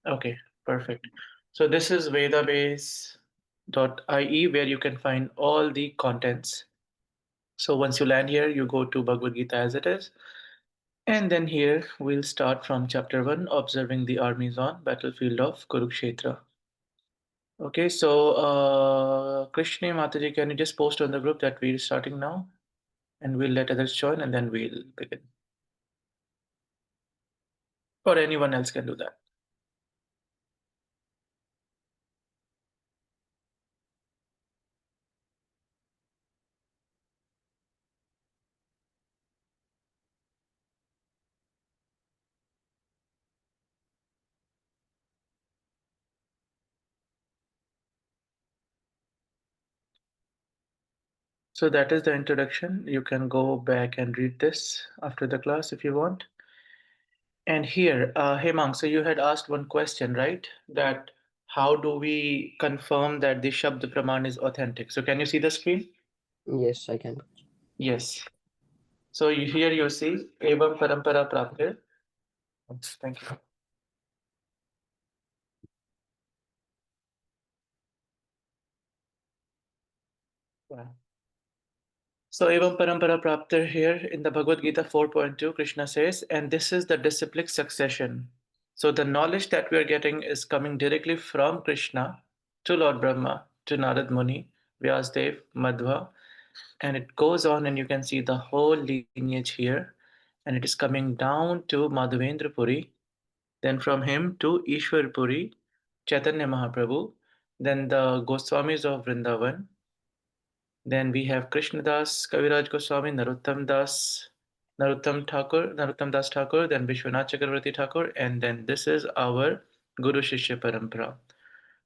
Okay, perfect. So this is vedabase.ie where you can find all the contents. So once you land here, you go to Bhagavad-gītā as it is. And then here we'll start from chapter 1, observing the armies on battlefield of Kurukshetra. Okay, so Krishna Mataji, can you just post on the group that we're starting now? And we'll let others join and then we'll begin. Or anyone else can do that. So that is the introduction. You can go back and read this after the class if you want. And here, Hemang, so you had asked one question, right? That how do we confirm that the Shabd Praman is authentic? So can you see the screen? Yes, I can. Yes. So here you see Evam Parampara Prapte. Thank you. Wow. So Evam Parampara Prapta here in the Bhagavad-gītā 4.2, Krishna says, and this is the disciplic succession. So the knowledge that we are getting is coming directly from Krishna to Lord Brahma, to Narad Muni, Vyasdev, Madhva, and it goes on and you can see the whole lineage here, and it is coming down to Madhavendra Puri, then from him to Ishwar Puri, Chaitanya Mahaprabhu, then the Goswamis of Vrindavan, then we have Krishnadas, Kaviraj Goswami, Narottam Das Thakur, then Vishwanath Chakravarti Thakur, and then this is our Guru Shishya Parampara.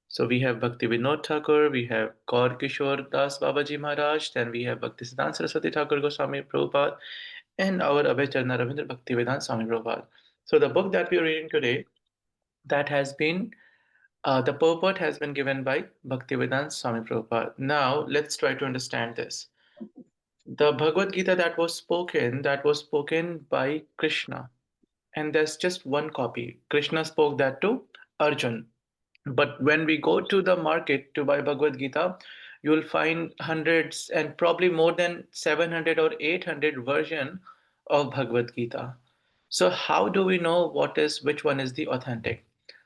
So we have Bhakti Vinod Thakur, we have Gaur Kishore Das Babaji Maharaj, then we have Bhakti Siddhanta Saraswati Thakur Goswami Prabhupada, and our Abhay Charana Ravindra Bhakti Vedanta Swami Prabhupada. So the book that we are reading today, that has been the purport has been given by Bhaktivedanta Swami Prabhupada. Now let's try to understand this. The Bhagavad Gita that was spoken by Krishna, and there's just one copy. Krishna spoke that to Arjun. But when we go to the market to buy Bhagavad Gita, you will find hundreds and probably more than 700 or 800 version of Bhagavad Gita. So how do we know which one is the authentic?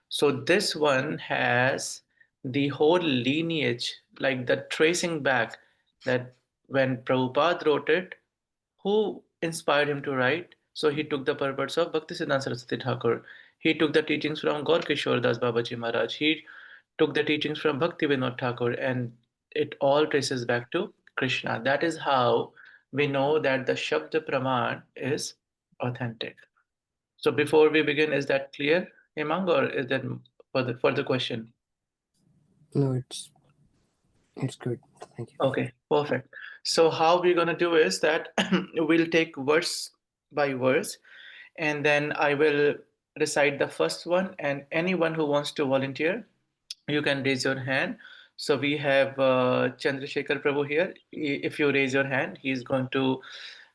So this one has the whole lineage, like the tracing back that when Prabhupada wrote it, who inspired him to write? So he took the purports of Bhaktisiddhanta Saraswati Thakur. He took the teachings from Gaur Kishore Das Babaji Maharaj. He took the teachings from Bhakti Vinod Thakur, and it all traces back to Krishna. That is how we know that the Shabda Praman is authentic. So before we begin, is that clear, Hemang, or is that for the question? No, it's good. Thank you. Okay, perfect. So how we're gonna do is that we'll take verse by verse, and then I will recite the first one, and anyone who wants to volunteer, you can raise your hand. So we have Chandrasekhar Prabhu here. If you raise your hand, he's going to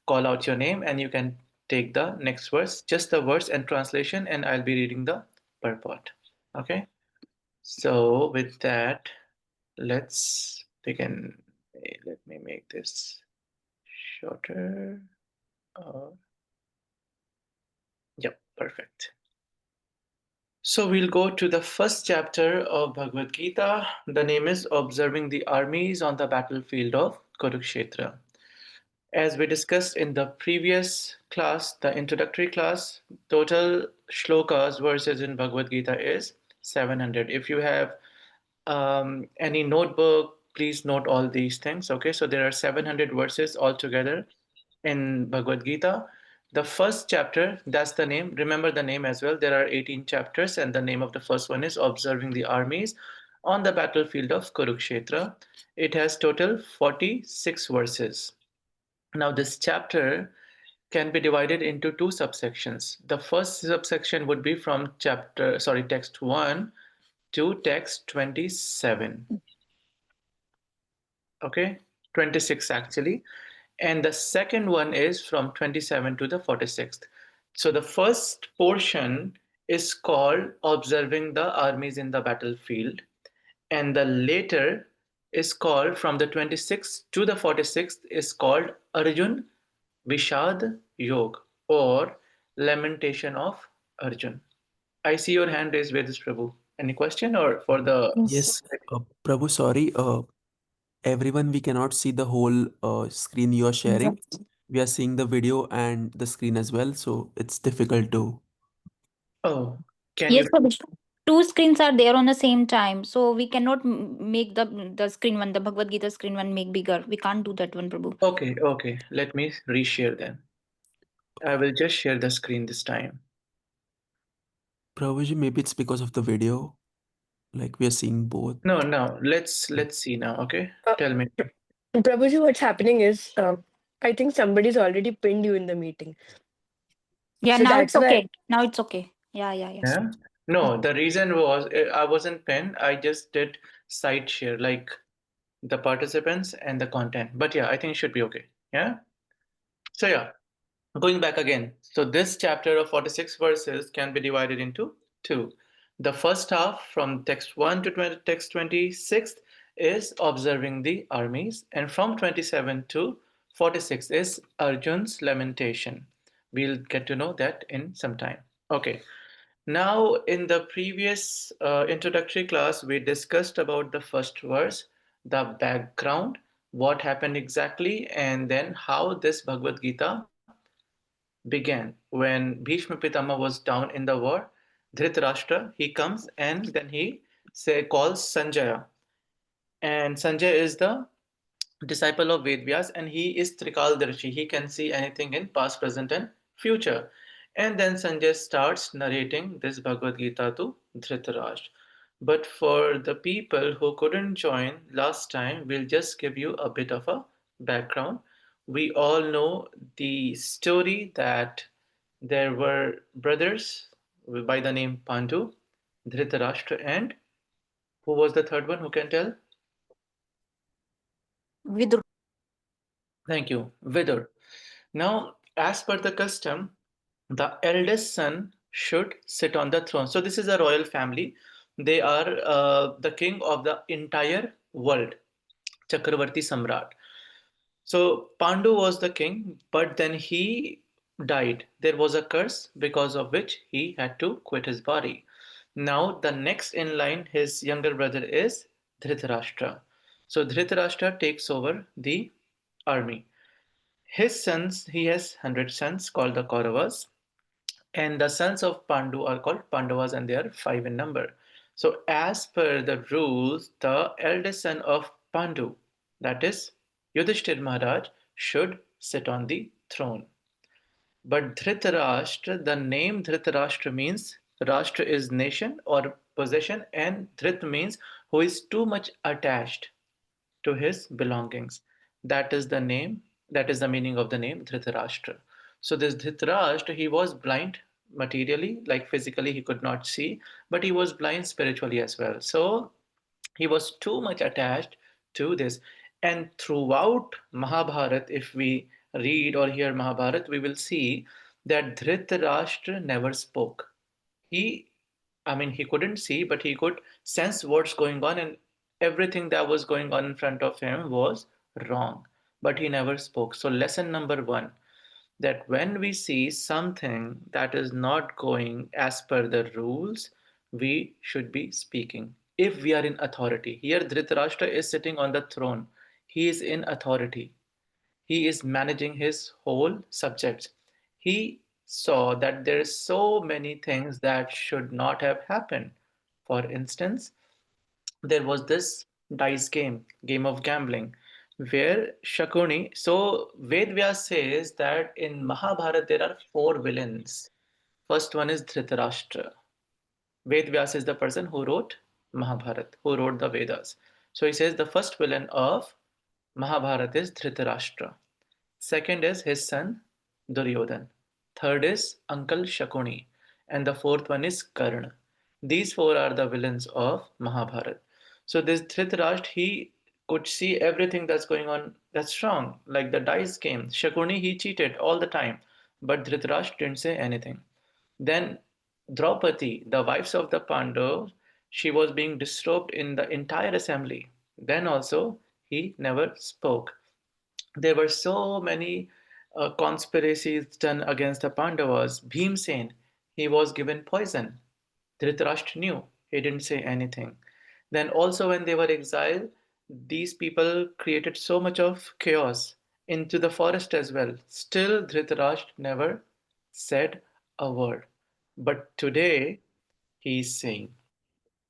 call out your name, and you can take the next verse, just the verse and translation, and I'll be reading the purport. Okay. So with that, let's begin. Let me make this shorter. Yep, perfect. So we'll go to the first chapter of Bhagavad Gita. The name is Observing the Armies on the Battlefield of Kurukshetra. As we discussed in the previous class, the introductory class, total shlokas verses in Bhagavad Gita is 700. If you have any notebook, please note all these things. Okay, so there are 700 verses altogether in Bhagavad Gita. The first chapter, that's the name. Remember the name as well. There are 18 chapters, and the name of the first one is Observing the Armies on the Battlefield of Kurukshetra. It has total 46 verses. Now, this chapter can be divided into two subsections. The first subsection would be from text 1 to text 27. Okay, 26 actually. And the second one is from 27 to the 46th. So the first portion is called observing the armies in the battlefield, and the later is called from the 26th to the 46th is called Arjun Vishad Yog or Lamentation of Arjun. I see your hand raised, Vedis Prabhu. Any question or for the Yes, Prabhu, sorry. Everyone, we cannot see the whole screen you are sharing. We are seeing the video and the screen as well, so it's difficult to. oh, can Yes, you Prabhu. Two screens are there on the same time, so we cannot make the screen one, the Bhagavad Gita screen one, make bigger. We can't do that one, Prabhu. okay, let me reshare then. I will just share the screen this time. Prabhuji, maybe it's because of the video. Like we are seeing both. No, let's see now, okay? Tell me. Prabhuji, what's happening is, I think somebody's already pinned you in the meeting. Yeah, So now it's that's why. okay. Now it's okay. Yeah. Yeah? No, the reason was I wasn't pen. I just did side share, like the participants and the content. But yeah, I think it should be okay. Yeah? So yeah, going back again. So this chapter of 46 verses can be divided into two. The first half from text 1 to text 26 is observing the armies, and from 27 to 46 is Arjun's lamentation. We'll get to know that in some time. Okay. Now, in the previous introductory class, we discussed about the first verse, the background, what happened exactly, and then how this Bhagavad Gita began. When Bhishma Pitama was down in the war, Dhritarashtra, he comes and then he calls Sanjaya. And Sanjay is the disciple of Vedvyas and he is Trikaldarshi. He can see anything in past, present, and future. And then Sanjay starts narrating this Bhagavad Gita to Dhritarashtra. But for the people who couldn't join last time, we'll just give you a bit of a background. We all know the story that there were brothers by the name Pandu, Dhritarashtra, and who was the third one? Who can tell? Vidur. Thank you, Vidur. Now, as per the custom, the eldest son should sit on the throne. So, this is a royal family. They are the king of the entire world, Chakravarti Samrat. So, Pandu was the king, but then he died. There was a curse because of which he had to quit his body. Now, the next in line, his younger brother is Dhritarashtra. So, Dhritarashtra takes over the army. His sons, he has 100 sons called the Kauravas, and the sons of Pandu are called Pandavas, and they are five in number. So, as per the rules, the eldest son of Pandu, that is Yudhishthir Maharaj, should sit on the throne. But Dhritarashtra, the name Dhritarashtra means Rashtra is nation or possession, and Dhrit means who is too much attached to his belongings. That is the name, that is the meaning of the name Dhritarashtra. So this Dhritarashtra, he was blind materially, like physically he could not see, but he was blind spiritually as well. So he was too much attached to this. And throughout Mahabharat, if we read or hear Mahabharat, we will see that Dhritarashtra never spoke. He, I mean, he couldn't see, but he could sense what's going on, and everything that was going on in front of him was wrong. But he never spoke. So, lesson number one, that when we see something that is not going as per the rules, we should be speaking. If we are in authority, here Dhritarashtra is sitting on the throne, he is in authority, he is managing his whole subjects. He saw that there are so many things that should not have happened. For instance, there was this dice game of gambling, where Shakuni. So Vedvyas says that in Mahabharata there are four villains. First one is Dhritarashtra. Vedvyas is the person who wrote Mahabharata, who wrote the Vedas. So he says the first villain of Mahabharata is Dhritarashtra. Second is his son Duryodhan. Third is Uncle Shakuni. And the fourth one is Karna. These four are the villains of Mahabharata. So this Dhritarashtra, he could see everything that's going on that's wrong. Like the dice game. Shakuni, he cheated all the time. But Dhritarashtra didn't say anything. Then Draupadi, the wives of the Pandavas, she was being disturbed in the entire assembly. Then also, he never spoke. There were so many conspiracies done against the Pandavas. Bhimsen, he was given poison. Dhritarashtra knew. He didn't say anything. Then also when they were exiled, these people created so much of chaos into the forest as well. Still, Dhritarashtra never said a word. But today, he is saying,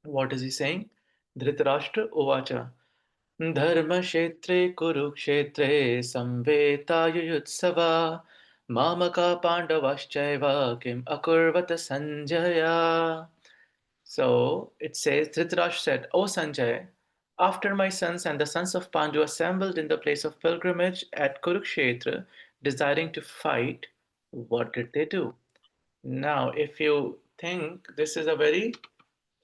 what is he saying? Dhritarashtra Uvacha. Dharmashetre Kurukshetre Samvetayutsava Mamaka Pandavaschaiva Kim Akurvata Sanjaya. So it says, Dhritarashtra said, O Sanjay, after my sons and the sons of Pandu assembled in the place of pilgrimage at Kurukshetra, desiring to fight, what did they do? Now, if you think this is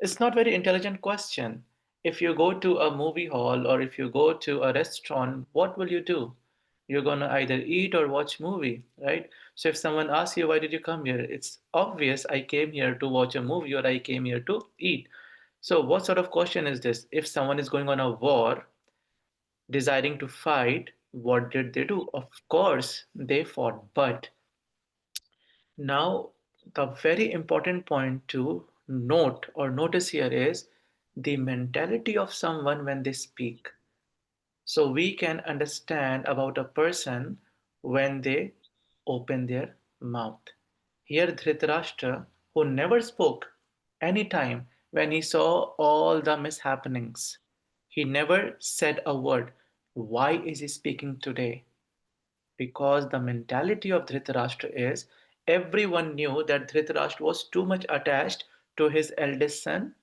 it's not very intelligent question. If you go to a movie hall or if you go to a restaurant, what will you do? You're gonna either eat or watch movie, right? So if someone asks you, why did you come here? It's obvious I came here to watch a movie or I came here to eat. So what sort of question is this? If someone is going on a war, desiring to fight, what did they do? Of course, they fought, but now, the very important point to note or notice here is the mentality of someone when they speak. So we can understand about a person when they open their mouth. Here, Dhritarashtra, who never spoke any time when he saw all the mishappenings, he never said a word. Why is he speaking today? Because the mentality of Dhritarashtra is everyone knew that Dhritarashtra was too much attached to his eldest son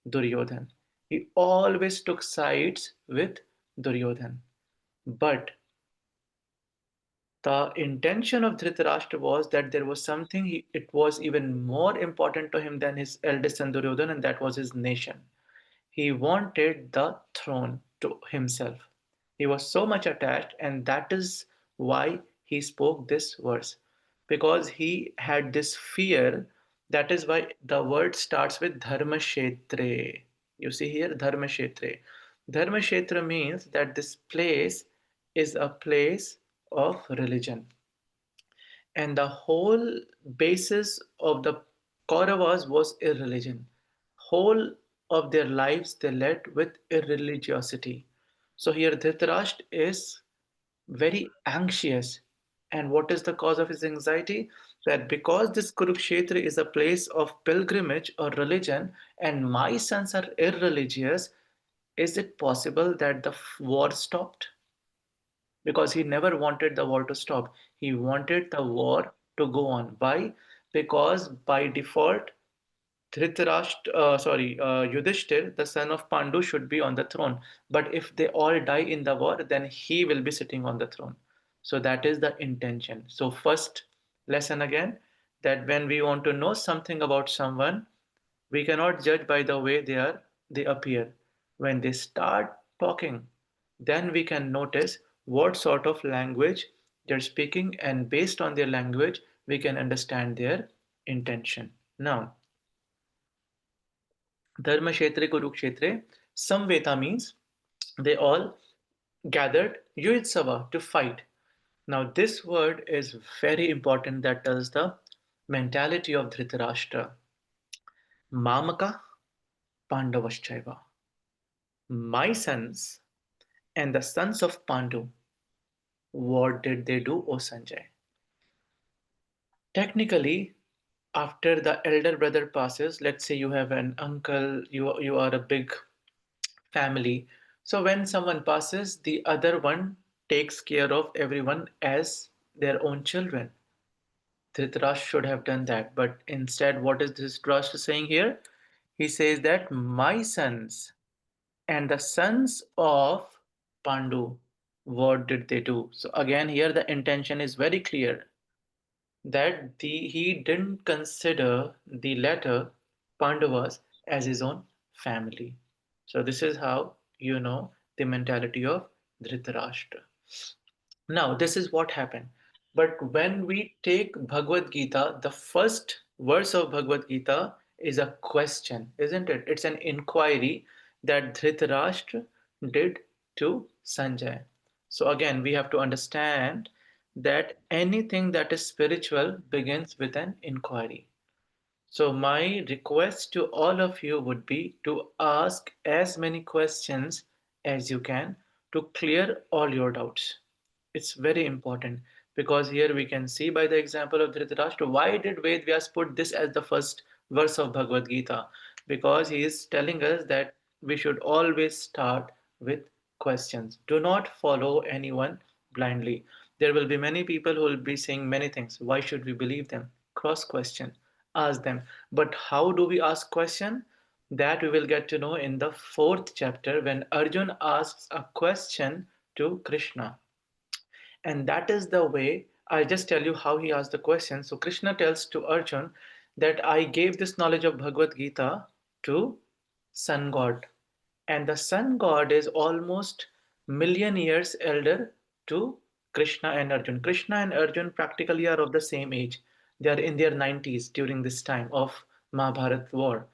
Duryodhan. He always took sides with Duryodhan. But the intention of Dhritarashtra was that there was something it was even more important to him than his eldest son Duryodhan, and that was his nation. He wanted the throne to himself. He was so much attached, and that is why he spoke this verse. Because he had this fear, that is why the word starts with Dharmashetre. You see here, Dharmashetre. Dharmashetra means that this place is a place of religion. And the whole basis of the Kauravas was irreligion. Whole of their lives they led with irreligiosity. So here Dhritarashtra is very anxious. And what is the cause of his anxiety? That because this Kurukshetra is a place of pilgrimage or religion, and my sons are irreligious, is it possible that the war stopped? Because he never wanted the war to stop. He wanted the war to go on. Why? Because by default, Yudhishthir, the son of Pandu, should be on the throne. But if they all die in the war, then he will be sitting on the throne. So that is the intention. So first lesson again, that when we want to know something about someone, we cannot judge by the way they appear. When they start talking, then we can notice what sort of language they're speaking, and based on their language, we can understand their intention. Now, Dharma Kshetre Kurukshetre, Samveta means they all gathered Yuitsava to fight. Now, this word is very important that tells the mentality of Dhritarashtra. Mamaka Pandavaschaiva. My sons and the sons of Pandu, what did they do, O Sanjay? Technically, after the elder brother passes, let's say you have an uncle, you are a big family. So when someone passes, the other one takes care of everyone as their own children. Dhritarashtra should have done that, but instead, what is Dhritarashtra saying here? He says that my sons and the sons of Pandu, what did they do? So again, here the intention is very clear that he didn't consider the latter Pandavas as his own family. So this is how you know the mentality of Dhritarashtra. Now, this is what happened. But when we take Bhagavad Gita, the first verse of Bhagavad Gita is a question, isn't it? It's an inquiry that Dhritarashtra did to Sanjay. So again, we have to understand that anything that is spiritual begins with an inquiry. So my request to all of you would be to ask as many questions as you can to clear all your doubts. It's very important because here we can see by the example of Dhritarashtra, why did Ved Vyas put this as the first verse of Bhagavad Gita? Because he is telling us that we should always start with questions. Do not follow anyone blindly. There will be many people who will be saying many things. Why should we believe them? Cross question, ask them. But how do we ask question? That we will get to know in the fourth chapter when Arjun asks a question to Krishna. And that is the way. I'll just tell you how he asked the question. So Krishna tells to Arjun that I gave this knowledge of Bhagavad Gita to Sun God. And the Sun God is almost million years elder to Krishna and Arjun. Krishna and Arjun practically are of the same age. They are in their 90s during this time of Mahabharat war.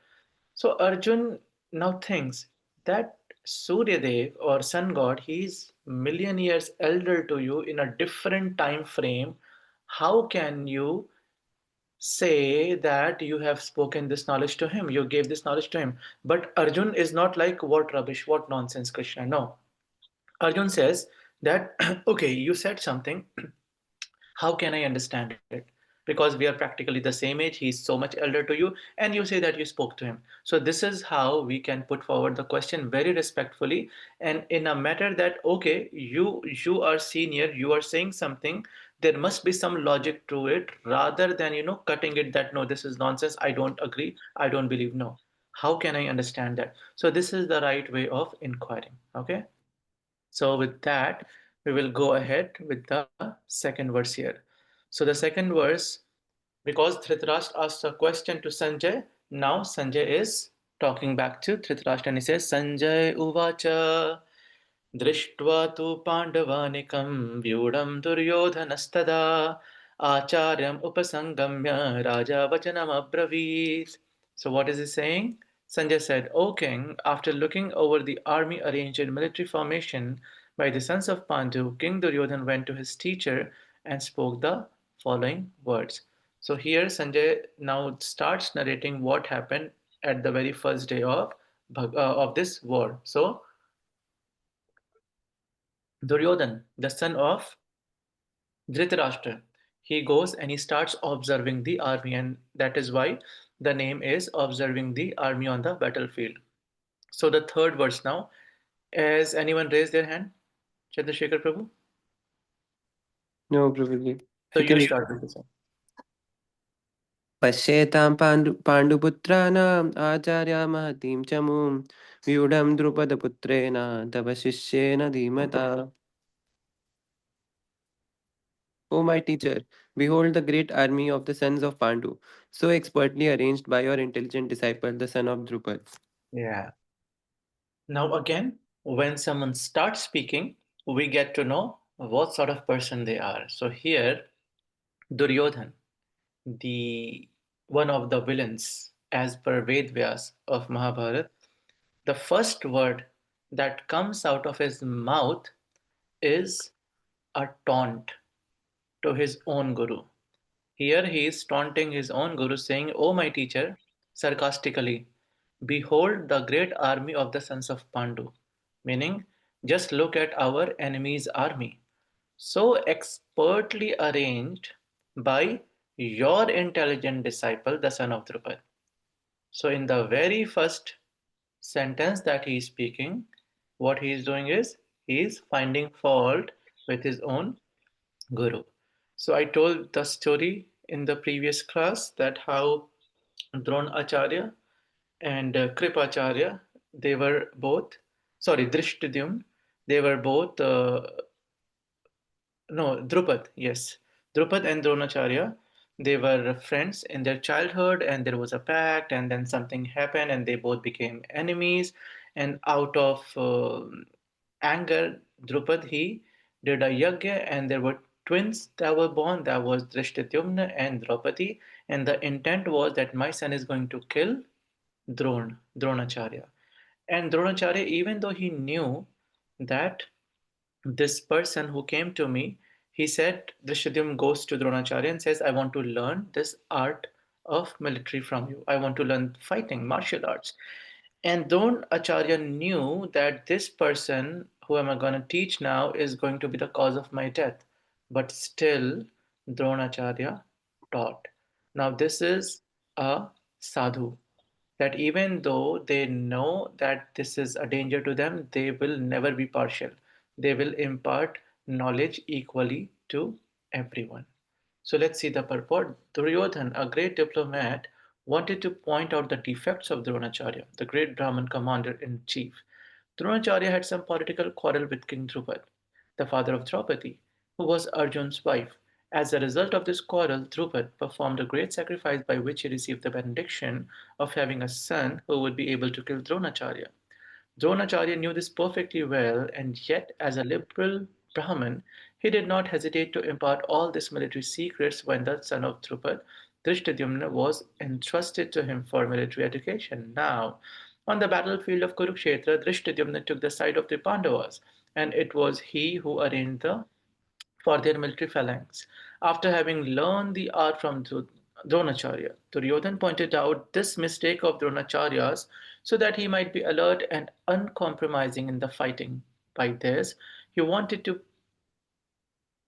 So Arjun now thinks that Suryadev or sun god, he's million years elder to you in a different time frame. How can you say that you have spoken this knowledge to him? You gave this knowledge to him. But Arjun is not like, what rubbish, what nonsense, Krishna. No. Arjun says that, okay, you said something. How can I understand it? Because we are practically the same age, he's so much elder to you, and you say that you spoke to him. So this is how we can put forward the question very respectfully and in a matter that, okay, you are senior, you are saying something, there must be some logic to it rather than cutting it that no, this is nonsense, I don't agree, I don't believe. No, how can I understand that? So this is the right way of inquiring. Okay, so with that, we will go ahead with the second verse here. So the second verse, because Dhritarashtra asked a question to Sanjay, now Sanjay is talking back to Dhritarashtra and he says, Sanjay Uvacha Drishtva tu Pandavanikam Vyudam Duryodhanastada Acharyam Upasangamya Raja Vachanam Abravit. So what is he saying? Sanjay said, O king, after looking over the army arranged in military formation by the sons of Pandu, King Duryodhan went to his teacher and spoke the following words. So here Sanjay now starts narrating what happened at the very first day of this war. So Duryodhan, the son of Dhritarashtra, he goes and he starts observing the army, and that is why the name is Observing the Army on the Battlefield. So the third verse now. Has anyone raised their hand? Chandrasekhar Prabhu? No, Prabhuji. So You you can start with this one. पश्येतां पाण्डुपुत्राणाम् आचार्या महतीं च मूं व्यूढं द्रुपदपुत्रेण तव शिष्येन धीमता. O my teacher, behold the great army of the sons of Pandu, so expertly arranged by your intelligent disciple, the son of Drupad. Yeah. Now again, when someone starts speaking, we get to know what sort of person they are. So here, Duryodhan, the one of the villains as per Ved Vyas of Mahabharata, the first word that comes out of his mouth is a taunt to his own guru. Here he is taunting his own guru, saying, O my teacher, sarcastically, behold the great army of the sons of Pandu. Meaning, just look at our enemy's army. So expertly arranged by your intelligent disciple, the son of Drupad. So in the very first sentence that he is speaking, what he is doing is he is finding fault with his own guru. So I told the story in the previous class that how Dronacharya and Kripacharya, they were both, sorry, Drishtadyumna, they were both no, Drupad, yes. Drupad and Dronacharya, they were friends in their childhood, and there was a pact, and then something happened, and they both became enemies. And out of anger, Drupad, he did a yagya, and there were twins that were born. That was Drishtadyumna and Draupadi. And the intent was that my son is going to kill Dronacharya. And Dronacharya, even though he knew that this person who came to me, he said, Drishtadyumna goes to Dronacharya and says, I want to learn this art of military from you. I want to learn fighting, martial arts. And Dronacharya knew that this person who am I going to teach now is going to be the cause of my death. But still, Dronacharya taught. Now, this is a sadhu, that even though they know that this is a danger to them, they will never be partial. They will impart knowledge equally to everyone. So let's see the purport. Duryodhan, a great diplomat, wanted to point out the defects of Dronacharya, the great Brahmin commander-in-chief. Dronacharya had some political quarrel with King Drupad, the father of Draupadi, who was Arjun's wife. As a result of this quarrel, Drupad performed a great sacrifice by which he received the benediction of having a son who would be able to kill Dronacharya. Dronacharya knew this perfectly well, and yet, as a liberal Brahmin, he did not hesitate to impart all these military secrets when the son of Drupad, Drishtadyumna, was entrusted to him for military education. Now, on the battlefield of Kurukshetra, Drishtadyumna took the side of the Pandavas, and it was he who arranged for their military phalanx. After having learned the art from Dronacharya, Duryodhan pointed out this mistake of Dronacharya's so that he might be alert and uncompromising in the fighting. By this, he wanted to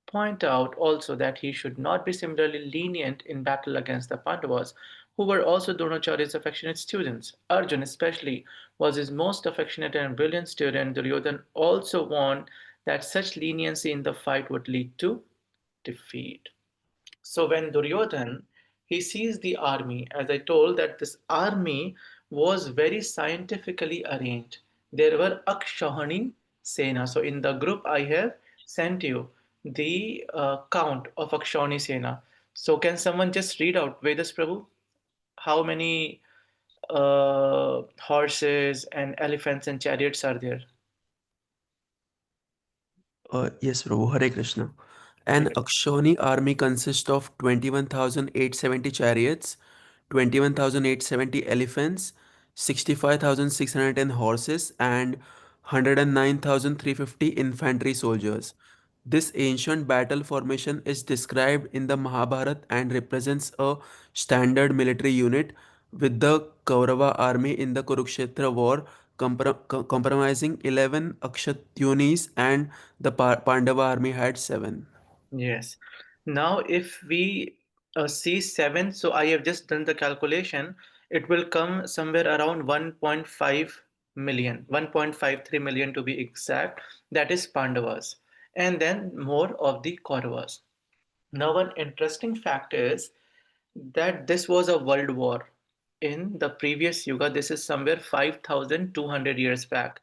point out also that he should not be similarly lenient in battle against the Pandavas, who were also Dronacharya's affectionate students. Arjun, especially, was his most affectionate and brilliant student. Duryodhan also warned that such leniency in the fight would lead to defeat. So when Duryodhan he sees the army, as I told that this army was very scientifically arranged. There were Akshahani Sena. So in the group I have sent you the count of Akshahani Sena. So can someone just read out Vedas Prabhu? How many horses and elephants and chariots are there? Yes, Prabhu. Hare Krishna. Hare An Krishna. Akshoni army consists of 21,870 chariots, 21,870 elephants, 65,610 horses, and 109,350 infantry soldiers. This ancient battle formation is described in the Mahabharata and represents a standard military unit with the Kaurava army in the Kurukshetra war compromising 11 Akshatyunis and the Pandava army had 7. Yes. Now, if we see 7, so I have just done the calculation, it will come somewhere around 1.5 million, 1.53 million to be exact. That is Pandavas. And then more of the Kauravas. Now, one interesting fact is that this was a world war. In the previous Yuga, this is somewhere 5,200 years back.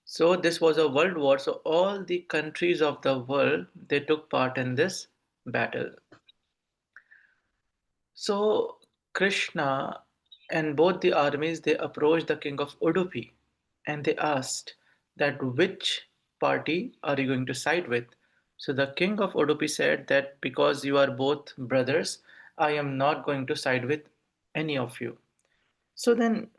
So this was a world war. So all the countries of the world they took part in this battle. So Krishna and both the armies they approached the king of Udupi and they asked that which party are you going to side with? So the king of Udupi said that because you are both brothers, I am not going to side with any of you. So then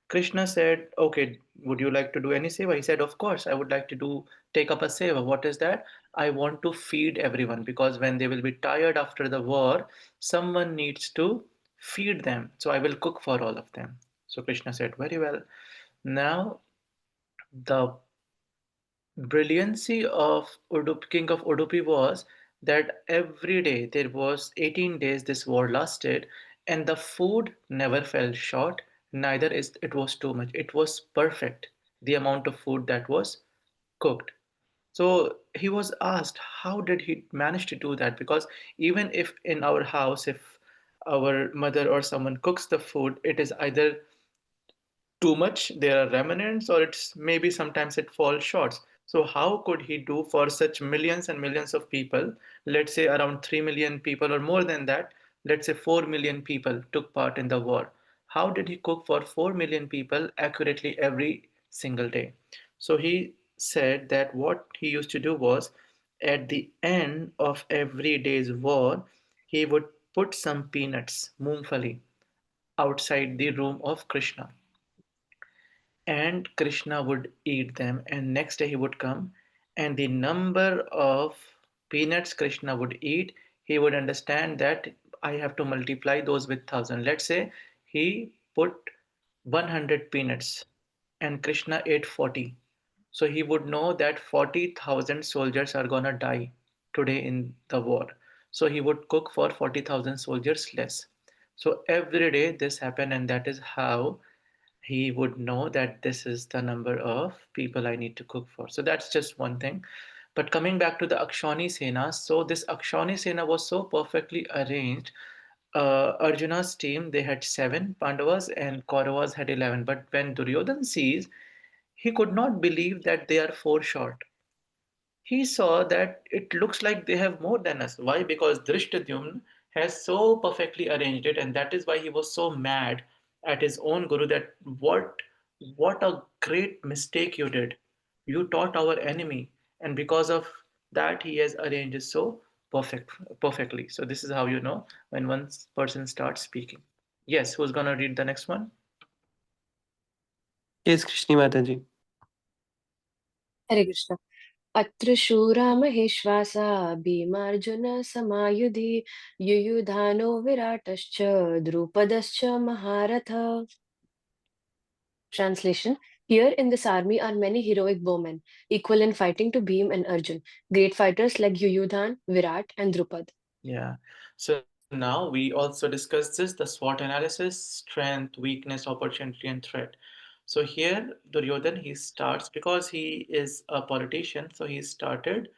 Krishna said, okay, would you like to do any seva? He said, of course, I would like to take up a seva. What is that? I want to feed everyone because when they will be tired after the war, someone needs to feed them. So I will cook for all of them. So Krishna said, very well. Now, the brilliancy of King of Udupi was that every day there was 18 days this war lasted and the food never fell short, neither is it was too much. It was perfect, the amount of food that was cooked. So he was asked, how did he manage to do that? Because even if in our house, if our mother or someone cooks the food, it is either too much, there are remnants, or it's maybe sometimes it falls short. So how could he do for such millions and millions of people? Let's say around 3 million people or more than that. Let's say 4 million people took part in the war. How did he cook for 4 million people accurately every single day? So he said that what he used to do was at the end of every day's war, he would put some peanuts, moongfali, outside the room of Krishna, and Krishna would eat them, and next day he would come, and the number of peanuts Krishna would eat, he would understand that I have to multiply those with 1,000. Let's say he put 100 peanuts and Krishna ate 40. So he would know that 40,000 soldiers are gonna die today in the war. So he would cook for 40,000 soldiers less. So every day this happened, and that is how he would know that this is the number of people I need to cook for. So that's just one thing. But coming back to the Akshani Sena, so this Akshani Sena was so perfectly arranged. Arjuna's team, they had 7 Pandavas and Kauravas had 11. But when Duryodhan sees, he could not believe that they are 4 short. He saw that it looks like they have more than us. Why? Because Drishtadyumna has so perfectly arranged it, and that is why he was so mad at his own guru that what a great mistake you did. You taught our enemy, and because of that he has arranged it so perfectly. So this is how you know when one person starts speaking. Yes, who's gonna read the next one? Yes, Krishni Mataji. Hare Krishna. अत्र शूरा महेश्वासा भीमार्जुनसमायुधि युयुधानो विराटश्च द्रुपदश्च महारथ. Translation. Here in this army are many heroic bowmen, equal in fighting to Bhim and Arjun, great fighters like Yuyudhan, Virat, and Drupad. Yeah. So now we also discussed this, the SWOT analysis, strength, weakness, opportunity, and threat. So here Duryodhan, he starts because he is a politician, so he started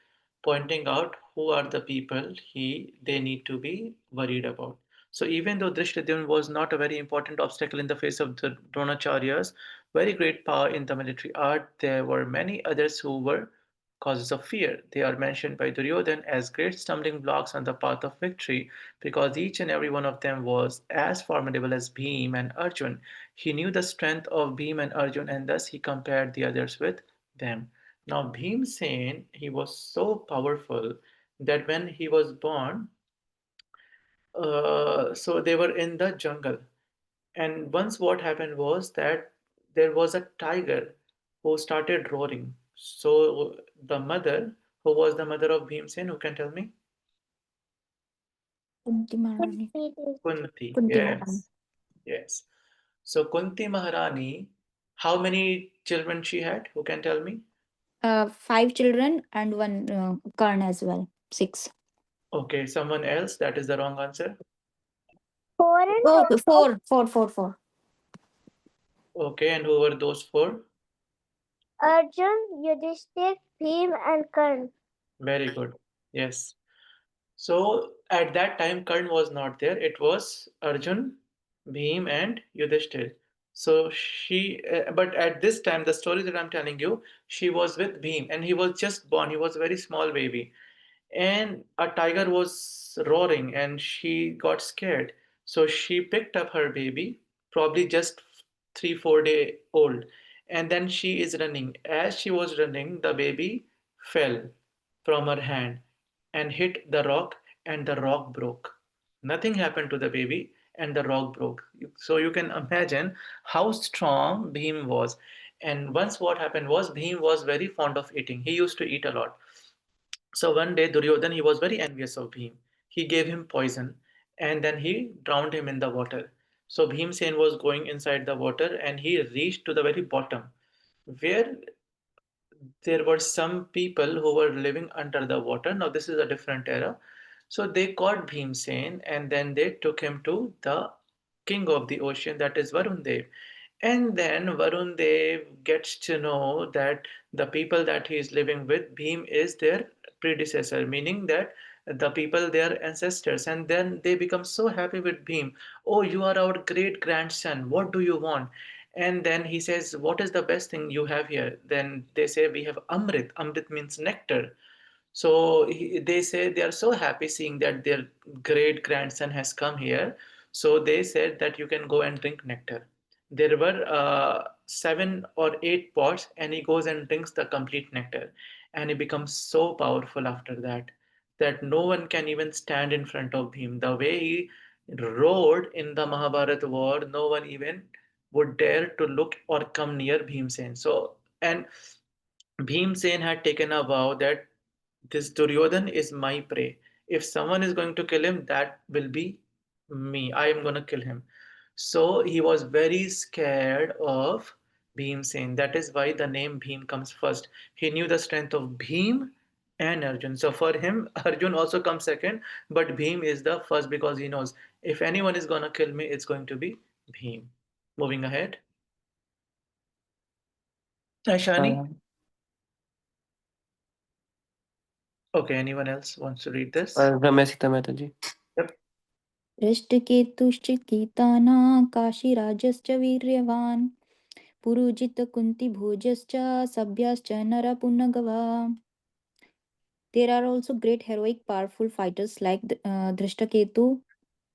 pointing out who are the people they need to be worried about. So even though Drishtadyumna was not a very important obstacle in the face of the Dronacharya's very great power in the military art, there were many others who were causes of fear. They are mentioned by Duryodhan as great stumbling blocks on the path of victory because each and every one of them was as formidable as Bhim and Arjun. He knew the strength of Bhim and Arjun, and thus he compared the others with them. Now, Bhimsen, he was so powerful that when he was born, so they were in the jungle. And once what happened was that there was a tiger who started roaring. So the mother, who was the mother of Bhimsen, who can tell me? Kunti Maharani. Kunti. Kunti Maharani. Yes. So Kunti Maharani, how many children she had? Who can tell me? 5 children and one Karn as well. 6. Okay, someone else. That is the wrong answer. 4 and oh, 4. Okay, and who were those 4? Arjun, Yudhishthir, Bhim, and Karn. Very good. Yes. So at that time, Karn was not there. It was Arjun, Bhim, and Yudhishthir. So but at this time, the story that I'm telling you, she was with Bhim, and he was just born. He was a very small baby, and a tiger was roaring, and she got scared. So she picked up her baby, probably just 3 4 day old, and then she is running. As she was running, the baby fell from her hand and hit the rock, and the rock broke. Nothing happened to the baby, and the rock broke. So you can imagine how strong Bhim was. And once what happened was Bhim was very fond of eating. He used to eat a lot. So one day Duryodhan, he was very envious of Bhim. He gave him poison, and then he drowned him in the water. So Bhimsen was going inside the water, and he reached to the very bottom where there were some people who were living under the water. Now this is a different era. So they caught Bhimsen, and then they took him to the king of the ocean, that is Varun Dev. And then Varun Dev gets to know that the people that he is living with, Bhim is their predecessor, meaning that the people, their ancestors, and then they become so happy with Bhim. Oh, you are our great grandson. What do you want? And then he says, what is the best thing you have here? Then they say, we have Amrit. Amrit means nectar. So they say they are so happy seeing that their great grandson has come here. So they said that you can go and drink nectar. There were 7 or 8 pots, and he goes and drinks the complete nectar. And he becomes so powerful after that. that no one can even stand in front of him. The way he roared in the Mahabharata war, no one even would dare to look or come near Bhimsen. So, and Bhimsen had taken a vow that this Duryodhan is my prey. If someone is going to kill him, that will be me. I am going to kill him. So he was very scared of Bhimsen. That is why the name Bhim comes first. He knew the strength of Bhim and Arjun. So for him, Arjun also comes second, but Bhim is the first because he knows if anyone is going to kill me, it's going to be Bhim. Moving ahead. Aishani? Uh, Okay, anyone else wants to read this? Ramya Sita Mataji. Yep. दृष्टकेतुश्च काशीराजश्च वीर्यवान् पुरुजितकुन्तिभोजश्च सभ्याश्च नरपुनगवा. There are also great heroic powerful fighters like Drishtaketu,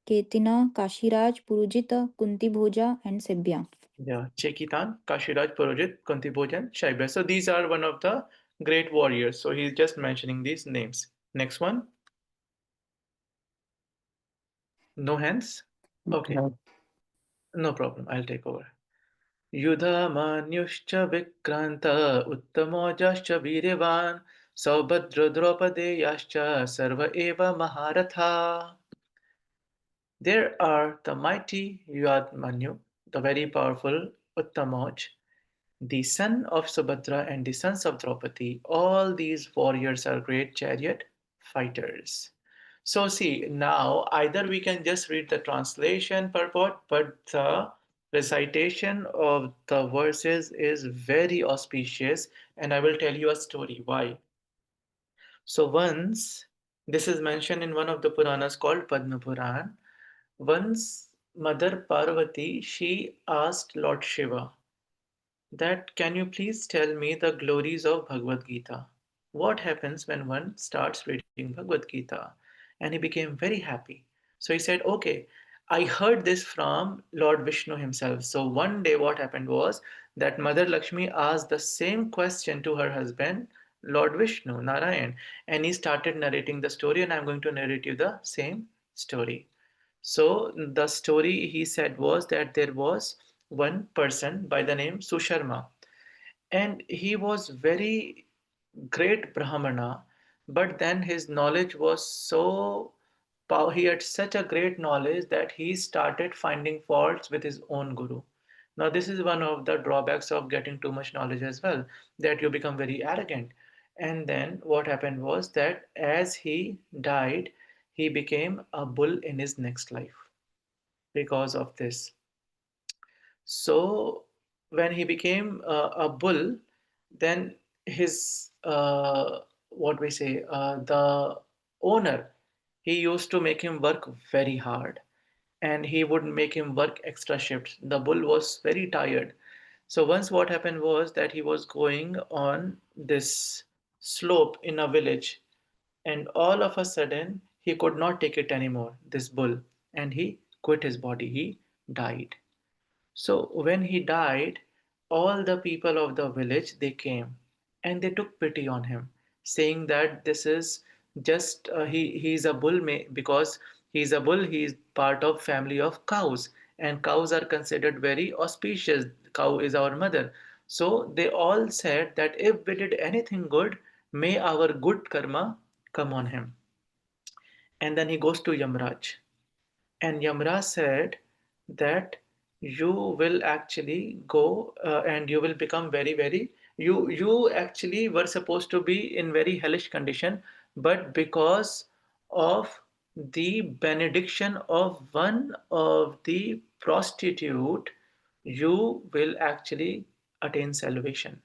Ketina, Kashiraj, Purujita, Kuntibhoja and Sebya. Yeah, Chekitan, Kashiraj, Purojit, Kuntibhojan, Shaibya. So these are one of the great warriors. So he's just mentioning these names. Next one. No hands? Okay, Yeah. no problem. I'll take over. Yudhamanyuscha Vikranta Uttamojascha Viryavan Saubhadra Draupadeyascha Sarva Eva Maharatha. There are the mighty Yudhamanyu, the very powerful Uttamoj, the son of Subhadra and the sons of Draupadi. All these warriors are great chariot fighters. So see, now either we can just read the translation purport, but the recitation of the verses is very auspicious, and I will tell you a story why. So once, this is mentioned in one of the Puranas called Padma Puran. Once Mother Parvati, she asked Lord Shiva that can you please tell me the glories of Bhagavad-gītā? What happens when one starts reading Bhagavad-gītā? And he became very happy. So he said, okay, I heard this from Lord Vishnu himself. So one day what happened was that Mother Lakshmi asked the same question to her husband, Lord Vishnu, Narayan, and he started narrating the story, and I'm going to narrate you the same story. So the story he said was that there was one person by the name Susharma, and he was very great Brahmana, but then his knowledge was so he had such a great knowledge that he started finding faults with his own guru. Now, this is one of the drawbacks of getting too much knowledge as well, that you become very arrogant. And then what happened was that as he died, he became a bull in his next life because of this. So when he became a bull, then his what we say the owner, he used to make him work very hard, and he would make him work extra shifts. The bull was very tired. So once what happened was that he was going on this slope in a village, and all of a sudden he could not take it anymore, this bull, and he quit his body. He died. So when he died, all the people of the village they came and they took pity on him, saying that this is just he's a bull because he's a bull. He's part of family of cows, and cows are considered very auspicious. Cow is our mother. So they all said that if we did anything good, may our good karma come on him. And then he goes to Yamraj. And Yamraj said that you will actually go and you will become very, you actually were supposed to be in very hellish condition, but because of the benediction of one of the prostitute, you will actually attain salvation.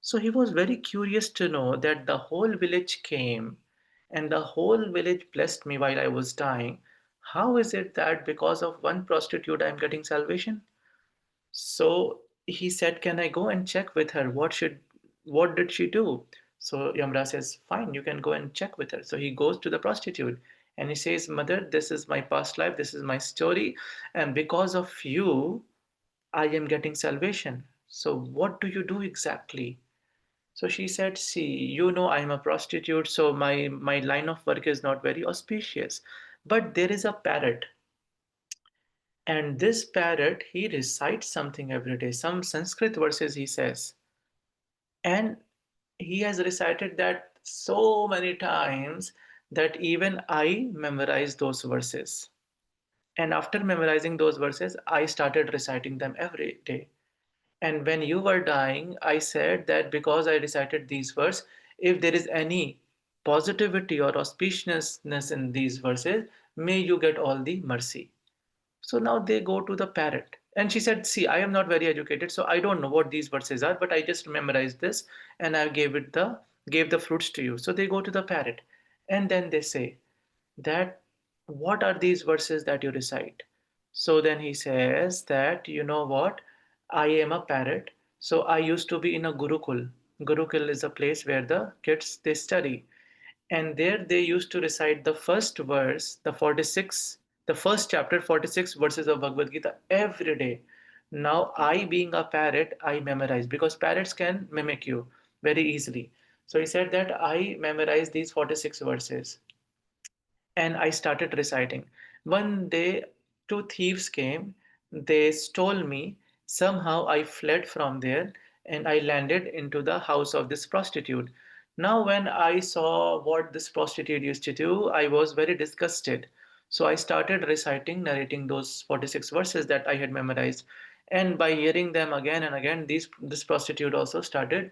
So he was very curious to know that the whole village came and the whole village blessed me while I was dying. How is it that because of one prostitute I'm getting salvation? So he said, can I go and check with her? What did she do? So Yamra says, fine, you can go and check with her. So he goes to the prostitute and he says, Mother, this is my past life, this is my story, and because of you, I am getting salvation. So what do you do exactly? So she said, see, you know, I'm a prostitute, so my line of work is not very auspicious. But there is a parrot, and this parrot, he recites something every day, some Sanskrit verses he says. And he has recited that so many times that even I memorized those verses. And after memorizing those verses, I started reciting them every day. And when you were dying, I said that because I recited these verses, if there is any positivity or auspiciousness in these verses, may you get all the mercy. So now they go to the parrot. And she said, see, I am not very educated, so I don't know what these verses are, but I just memorized this and I gave the fruits to you. So they go to the parrot. And then they say that what are these verses that you recite? So then he says that, you know what? I am a parrot. So I used to be in a Gurukul. Gurukul is a place where the kids they study, and there they used to recite the first verse, the first chapter, 46 verses of Bhagavad-gītā every day. Now I, being a parrot, I memorize, because parrots can mimic you very easily. So he said that I memorized these 46 verses and I started reciting. One day, two thieves came, they stole me. Somehow I fled from there and I landed into the house of this prostitute. Now, when I saw what this prostitute used to do, I was very disgusted. So I started reciting, narrating those 46 verses that I had memorized. And by hearing them again and again, this prostitute also started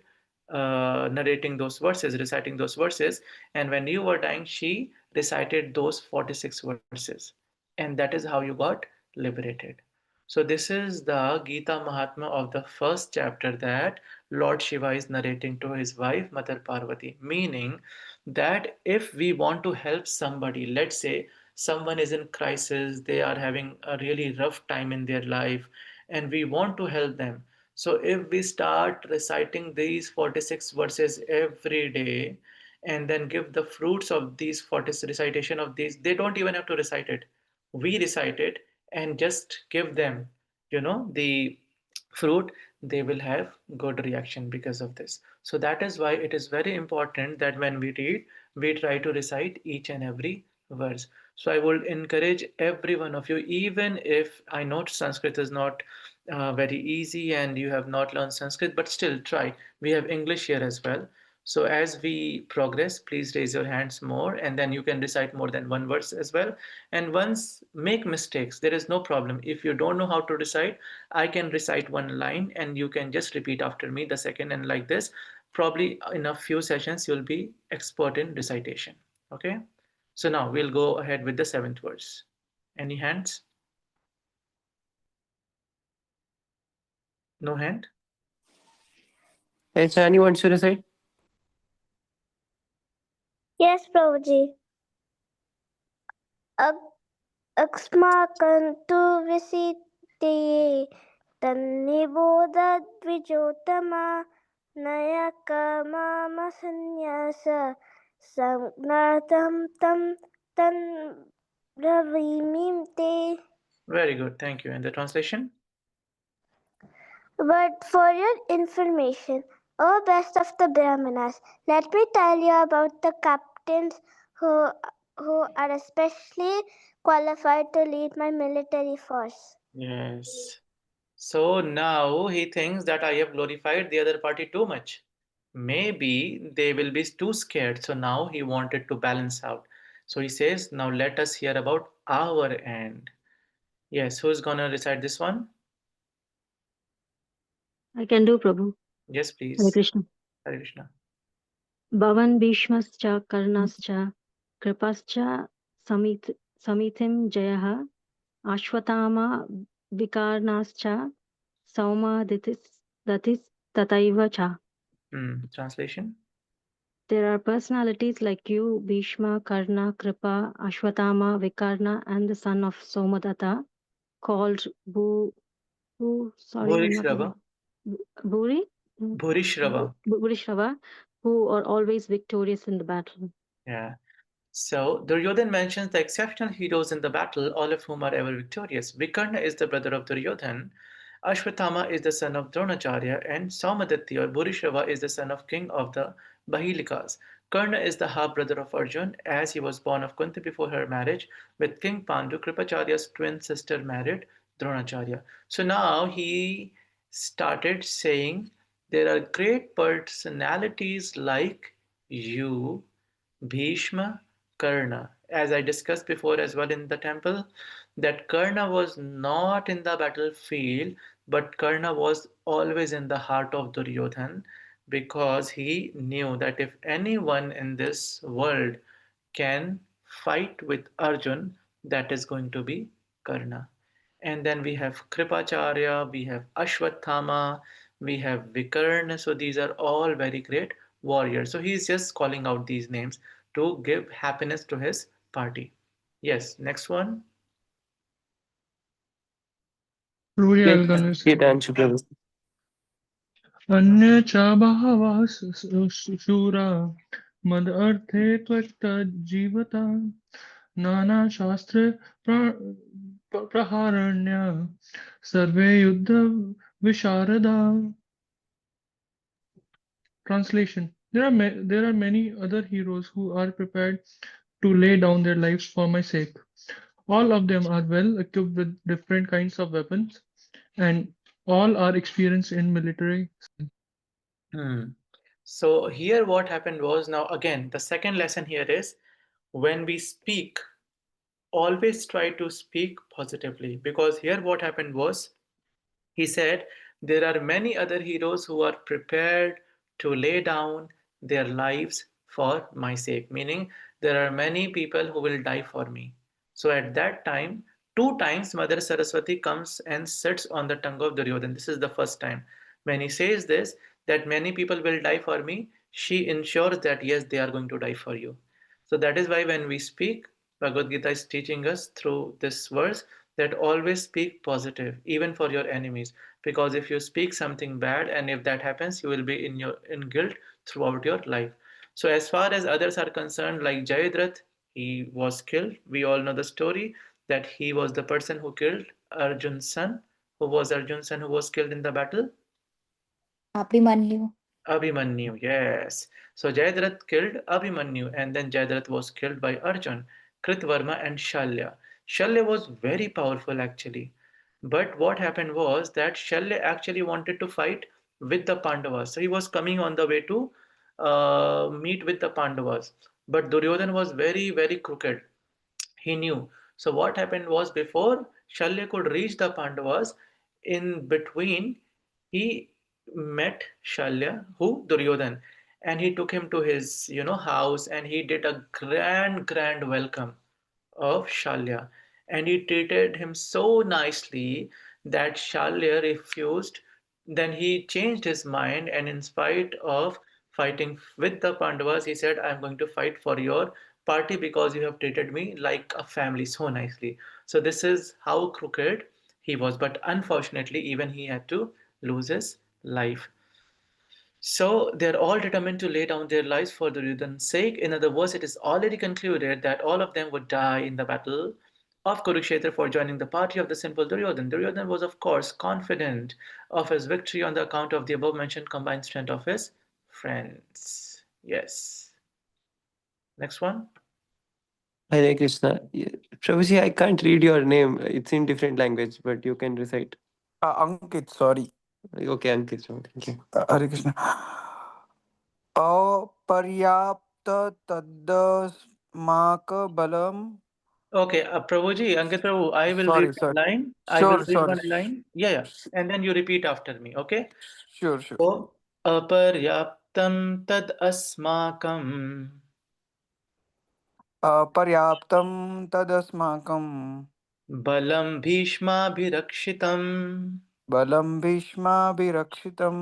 narrating those verses, reciting those verses. And when you were dying, she recited those 46 verses. And that is how you got liberated. So, this is the Gita Mahatma of the first chapter that Lord Shiva is narrating to his wife, Mother Parvati. Meaning that if we want to help somebody, let's say someone is in crisis, they are having a really rough time in their life, and we want to help them. So if we start reciting these 46 verses every day and then give the fruits of these 40 recitation of these, they don't even have to recite it. We recite it and just give them, the fruit, they will have good reaction because of this. So that is why it is very important that when we read, we try to recite each and every verse. So I would encourage every one of you, even if I know Sanskrit is not very easy and you have not learned Sanskrit, but still try. We have English here as well. So as we progress, please raise your hands more, and then you can recite more than one verse as well. And once make mistakes, there is no problem. If you don't know how to recite, I can recite one line and you can just repeat after me the second, and like this, probably in a few sessions, you'll be expert in recitation. Okay? So now we'll go ahead with the seventh verse. Any hands? No hand? Hey, Shani wants to recite? Yes, Prabhuji. Aksmakan tu visitiye tannibodadvijotama nayakama sannyasa samgnartam tam tan bravimim te. Very good. Thank you. And the translation? But for your information, O best of the Brahmanas, let me tell you about the captains who are especially qualified to lead my military force. Yes. So now he thinks that I have glorified the other party too much. Maybe they will be too scared. So now he wanted to balance out. So he says, now let us hear about our end. Yes, who's gonna recite this one? I can do, Prabhu. Yes, Hare please. Krishna. Hare Krishna. Bhavan Bhishmascha Karnascha Kripascha Samitim Jayaha Ashwatthama Vikarnascha Sauma Datis Tataiva Cha. Translation? There are personalities like you, Bhishma, Karna, Kripa, Ashwatthama, Vikarna, and the son of Somadatta, called sorry, I'm not Bhurishrava. Buri? Bhurishrava. Burishrava, who are always victorious in the battle. Yeah. So Duryodhan mentions the exceptional heroes in the battle, all of whom are ever victorious. Vikarna is the brother of Duryodhan. Ashwatthama is the son of Dronacharya, and Saumadatti or Bhurishrava is the son of king of the Bahilikas. Karna is the half brother of Arjun, as he was born of Kunti before her marriage with King Pandu. Kripacharya's twin sister married Dronacharya. So now he started saying there are great personalities like you, Bhishma, Karna. As I discussed before as well in the temple, that Karna was not in the battlefield, but Karna was always in the heart of Duryodhan because he knew that if anyone in this world can fight with Arjun, that is going to be Karna. And then we have Kripacharya, we have Ashwatthama, we have Vikarna. So these are all very great warriors. So he's just calling out these names to give happiness to his party. Yes, next one. Truly, Great, I'll convince. great answer, Prabhu. अन्य च बहवः शूरा मद अर्थे त्वक्ता जीवता नानाशास्त्र प्रहारण्य सर्वे युद्ध विशारदा. Translation: there are many other heroes who are prepared to lay down their lives for my sake. All of them are well equipped with different kinds of weapons, and all are experienced in military. Hmm. So here what happened was, now again, the second lesson here is when we speak, always try to speak positively, because here what happened was he said there are many other heroes who are prepared to lay down their lives for my sake, meaning there are many people who will die for me. So at that time, two times Mother Saraswati comes and sits on the tongue of Duryodhan. This is the first time. When he says this, that many people will die for me, she ensures that yes, they are going to die for you. So that is why when we speak, Bhagavad Gita is teaching us through this verse that always speak positive, even for your enemies. Because if you speak something bad, and if that happens, you will be in guilt throughout your life. So as far as others are concerned, like Jayadratha, he was killed. We all know the story that he was the person who killed Arjun's son. Who was Arjun's son who was killed in the battle? Abhimanyu. Abhimanyu, yes. So Jayadratha killed Abhimanyu, and then Jayadratha was killed by Arjun, Kritvarma, and Shalya. Shalya was very powerful actually. But what happened was that Shalya actually wanted to fight with the Pandavas. So he was coming on the way to meet with the Pandavas. But Duryodhan was very, very crooked. He knew. So what happened was before Shalya could reach the Pandavas, in between he met Shalya, who Duryodhan, and he took him to his house, and he did a grand welcome of Shalya, and he treated him so nicely that Shalya refused. Then he changed his mind, and in spite of fighting with the Pandavas, he said, I'm going to fight for your party because you have treated me like a family so nicely. So, this is how crooked he was, but unfortunately, even he had to lose his life. So they're all determined to lay down their lives for Duryodhan's sake. In other words, it is already concluded that all of them would die in the battle of Kurukshetra for joining the party of the simple Duryodhan. Duryodhan was, of course, confident of his victory on the account of the above mentioned combined strength of his friends. Yes. Next one. Hare Krishna. Prabhuji, I can't read your name. It's in different language, but you can recite. Ankit, sorry. Okay, Ankit. Thank you. Hare Krishna. अपर्याप्त तद्दस्माक बलम. Okay, Prabhuji, Ankit Prabhu, I will read Sorry, one sorry. line. I will Sure, read sorry. one line. Yeah, yeah. And then you repeat after me, okay? Sure, sure. So, अपर्याप्तं तद् अस्माकं अपर्याप्तं तदस्माकं बलं भीष्माभिरक्षितम् बलं भीष्माभिरक्षितं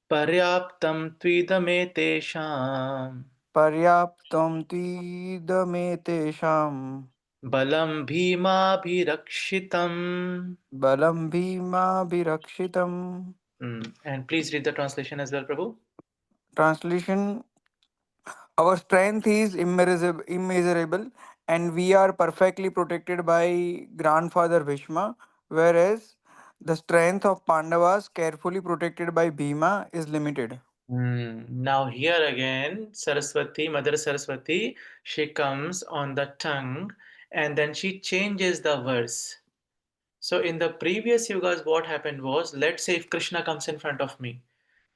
पर्याप्तं त्विदमेतेषाम् पर्याप्तं त्विदमेतेषां बलं भीमाभिरक्षितम्. बलं भीमाभिरक्षितं. And please read the translation as well, Prabhu. Translation: our strength is immeasurable, and we are perfectly protected by grandfather Bhishma, whereas The strength of Pandavas, carefully protected by Bhima, is limited. Now here again, Saraswati, Mother Saraswati, she comes on the tongue and then she changes the verse. So in the previous yugas, what happened was, let's say if Krishna comes in front of me.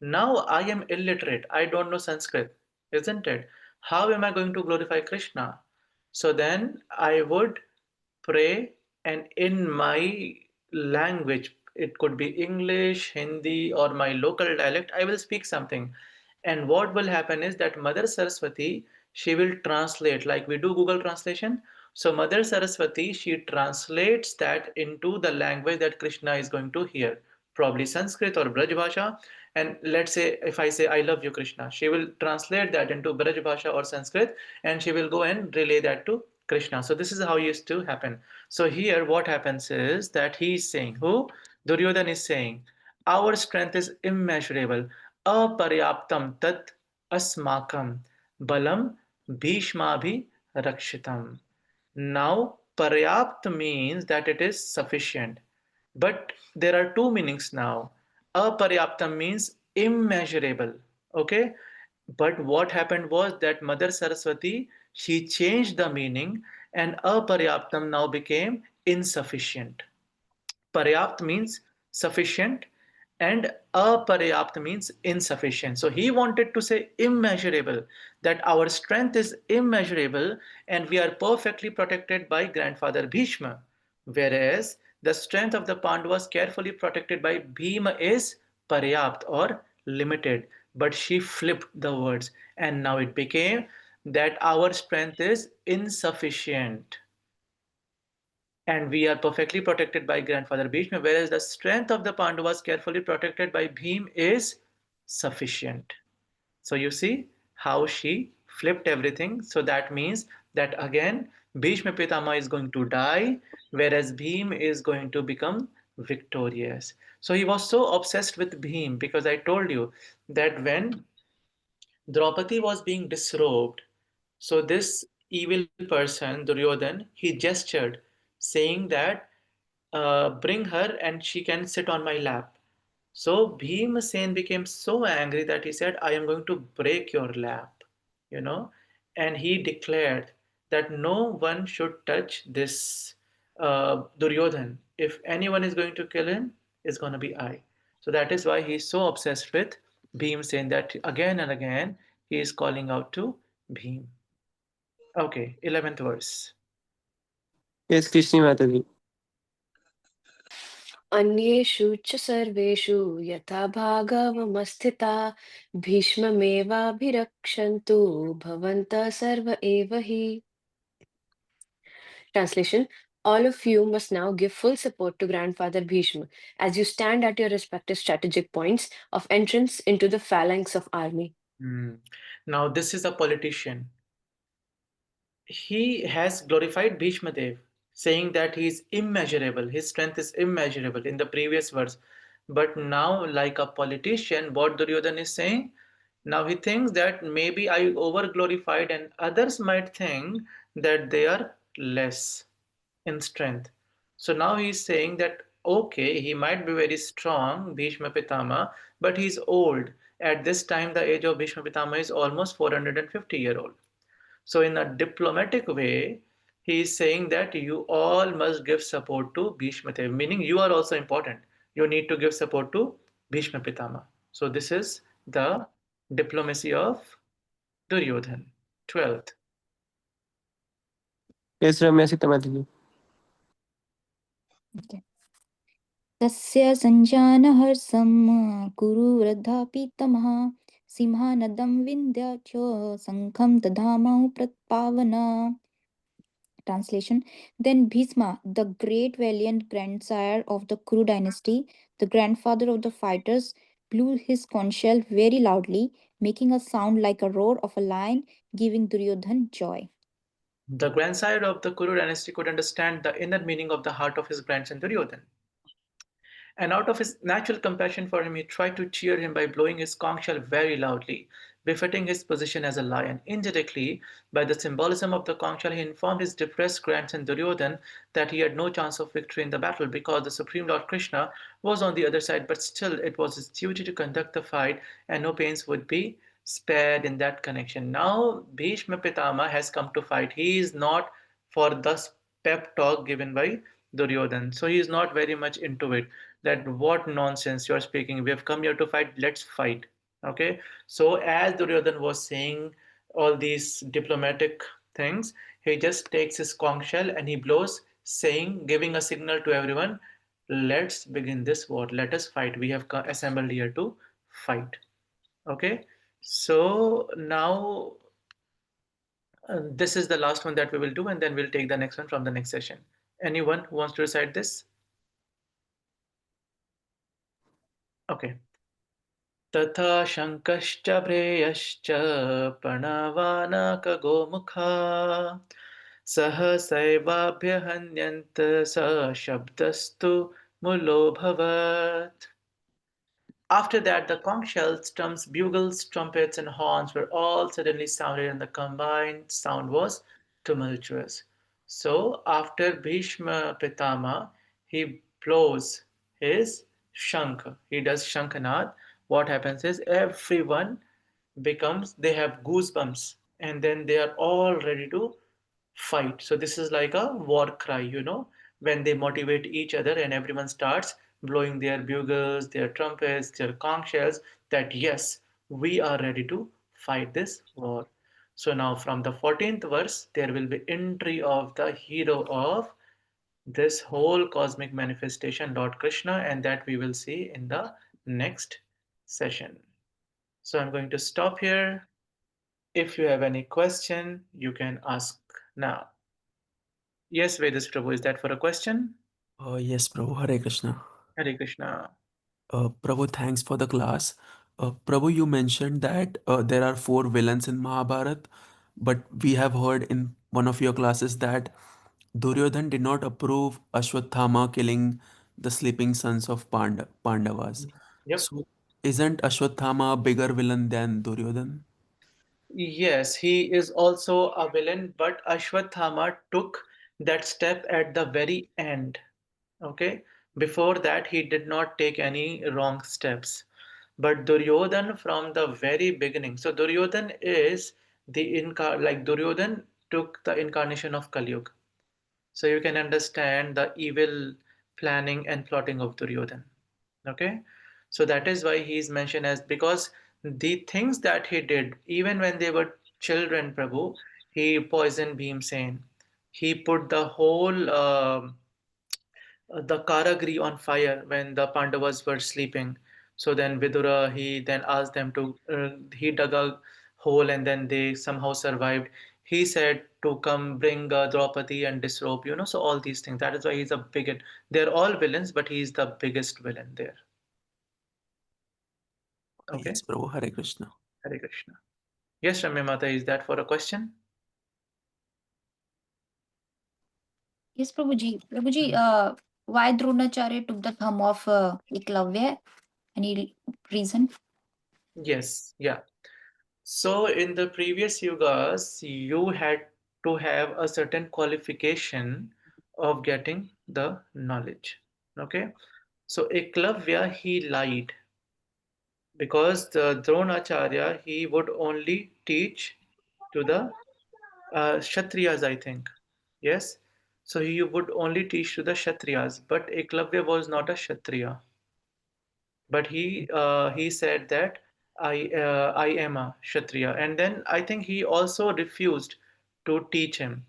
Now I am illiterate, I don't know Sanskrit, isn't it? How am I going to glorify Krishna? So then I would pray, and in my language, it could be English, Hindi, or my local dialect, I will speak something. And what will happen is that Mother Saraswati, she will translate like we do Google translation. So Mother Saraswati, she translates that into the language that Krishna is going to hear, probably Sanskrit or Braj Bhasha. And let's say if I say I love you Krishna, she will translate that into Braj Bhasha or Sanskrit, and she will go and relay that to Krishna. So this is how it used to happen. So here what happens is that he is saying, who? Duryodhan is saying, our strength is immeasurable. Aparyaptam tat asmakam balam bhishmabhi rakshitam. Now, paryapt means that it is sufficient. But there are two meanings now. Aparyaptam means immeasurable. Okay? But what happened was that Mother Saraswati, she changed the meaning, and aparyaptam now became insufficient. Paryapt means sufficient, and aparyapt means insufficient. So he wanted to say immeasurable, that our strength is immeasurable and we are perfectly protected by grandfather Bhishma, whereas the strength of the Pandavas carefully protected by Bhima is paryapt or limited. But she flipped the words, and now it became that our strength is insufficient and we are perfectly protected by grandfather Bhishma, whereas the strength of the Pandavas carefully protected by Bhim is sufficient. So you see how she flipped everything. So that means that again Bhishma Pitama is going to die, whereas Bhim is going to become victorious. So he was so obsessed with Bhim because I told you that when Draupadi was being disrobed, so this evil person, Duryodhan, he gestured, saying that bring her and she can sit on my lap. So Bhimsen became so angry that he said, I am going to break your lap, you know, and he declared that no one should touch this Duryodhan. If anyone is going to kill him, it's going to be I. So that is why he is so obsessed with Bhimsen that again and again he is calling out to Bhim. Okay, 11th verse. Yes, Krishna Mataji. अन्येषु च सर्वेषु यथा भागवमस्थिता भीष्ममेवाभिरक्षन्तु भवन्तः सर्व एव हि. Translation: all of you must now give full support to Grandfather Bhishma as you stand at your respective strategic points of entrance into the phalanx of army. Now this is a politician. He has glorified Bhishma Dev, saying that he is immeasurable, his strength is immeasurable in the previous verse. But now, like a politician, what Duryodhan is saying, now he thinks that maybe I over glorified, and others might think that they are less in strength. So now he is saying that okay, he might be very strong, Bhishma Pitama, but he's old. At this time, the age of Bhishma Pitama is almost 450-year-old. So, in a diplomatic way, he is saying that you all must give support to Bhishma Dev, meaning you are also important. You need to give support to Bhishma Pitama. So, this is the diplomacy of Duryodhan. 12th. Yes, Ramya Sita Mataji. Okay. तस्य सञ्जानहर्षं कुरु वृद्धा पितमः सिंहानदं विन्ध्याख्यो शङ्खं दधामौ प्रत्पावना. Translation: Then Bhisma, the great valiant grandsire of the Kuru dynasty, the grandfather of the fighters, blew his conch shell very loudly, making a sound like a roar of a lion, giving Duryodhan joy. The grandsire of the Kuru dynasty could understand the inner meaning of the heart of his grandson Duryodhan. And out of his natural compassion for him, he tried to cheer him by blowing his conch shell very loudly, befitting his position as a lion. Indirectly, by the symbolism of the conch shell, he informed his depressed grandson Duryodhan that he had no chance of victory in the battle because the Supreme Lord Krishna was on the other side, but still it was his duty to conduct the fight and no pains would be spared in that connection. Now, Bhishma Pitama has come to fight. He is not for the pep talk given by Duryodhan. So he is not very much into it. That what nonsense you're speaking. We have come here to fight. Let's fight. Okay. So as Duryodhan was saying all these diplomatic things, he just takes his conch shell and he blows, saying, giving a signal to everyone, let's begin this war. Let us fight. We have assembled here to fight. Okay. So now this is the last one that we will do, and then we'll take the next one from the next session. Anyone who wants to recite this? Okay. तथा शङ्कश्च भ्रेयश्च प्रणवानकगोमुखा सहसैवाभ्यहन्यन्त स शब्दस्तु मुलोऽभवत्. After that, the conch shells, drums, bugles, trumpets, and horns were all suddenly sounded, and the combined sound was tumultuous. So, after Bhishma Pitama, he blows his shankh. He does shankhanad. What happens is everyone becomes, they have goosebumps, and then they are all ready to fight. So this is like a war cry, when they motivate each other and everyone starts blowing their bugles, their trumpets, their conch shells, that yes, we are ready to fight this war. So now from the 14th verse, there will be entry of the hero of this whole cosmic manifestation, Lord Krishna, and that we will see in the next session. So I'm going to stop here. If you have any question, you can ask now. Yes, Vedas Prabhu, is that for a question? Yes, Prabhu. Hare Krishna. Hare Krishna. Prabhu, thanks for the class. Prabhu, you mentioned that there are four villains in Mahabharat, but we have heard in one of your classes that Duryodhan did not approve Ashwathama killing the sleeping sons of Pandavas. Yep. So, isn't Ashwathama a bigger villain than Duryodhan? Yes, he is also a villain, but Ashwathama took that step at the very end. Okay. Before that, he did not take any wrong steps. But Duryodhan from the very beginning. So Duryodhan is like Duryodhan took the incarnation of Kali Yuga. So you can understand the evil planning and plotting of Duryodhan. Okay, so that is why he is mentioned as, because the things that he did, even when they were children, Prabhu, he poisoned Bhimsen. He put the whole the Karagri on fire when the Pandavas were sleeping. So then Vidura, he then asked them to, he dug a hole and then they somehow survived. He said to come bring Draupadi and disrobe, so all these things. That is why he's a big, they're all villains, but he's the biggest villain there. Okay, Yes, Prabhu. Hare Krishna. Hare Krishna. Yes, Ramya Mata, is that for a question? Yes, Prabhuji. Prabhuji, why Dronacharya took the thumb of Eklavya? Any reason? Yes, yeah. So in the previous yugas, you had to have a certain qualification of getting the knowledge. Okay. So Eklavya, he lied because the Dronacharya, he would only teach to the Kshatriyas, I think. Yes. So he would only teach to the Kshatriyas, but Eklavya was not a Kshatriya. But he said that I am a Kshatriya, and then I think he also refused to teach him.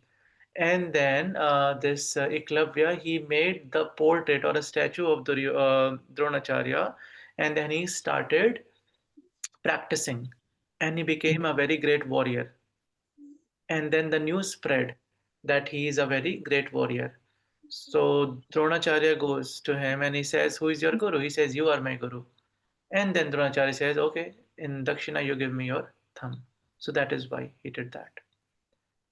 And then this Eklavya, he made the portrait or a statue of Dronacharya, and then he started practicing, and he became a very great warrior. And then the news spread that he is a very great warrior. So Dronacharya goes to him and he says, "Who is your guru?" He says, "You are my guru." And then Dronacharya says, "Okay, in Dakshina, you give me your thumb." So that is why he did that.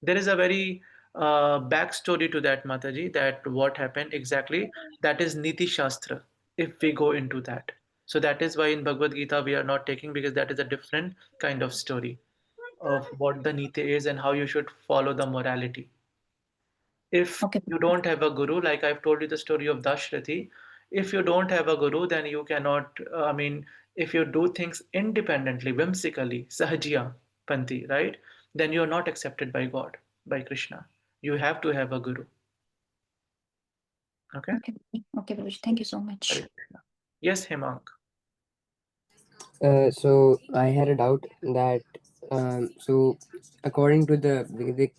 There is a very backstory to that, Mataji, that what happened exactly. That is Niti Shastra, if we go into that. So that is why in Bhagavad-gītā we are not taking, because that is a different kind of story of what the niti is and how you should follow the morality. If Okay. you don't have a guru, like I've told you the story of Dashrathi, if you don't have a guru, then you cannot, if you do things independently, whimsically, sahajiya panthi, right? Then you are not accepted by God, by Krishna. You have to have a guru. Okay? Okay. Okay, Prabhuji. Thank you so much. Hare Krishna. Yes, Hemang. So I had a doubt that so according to the Vedic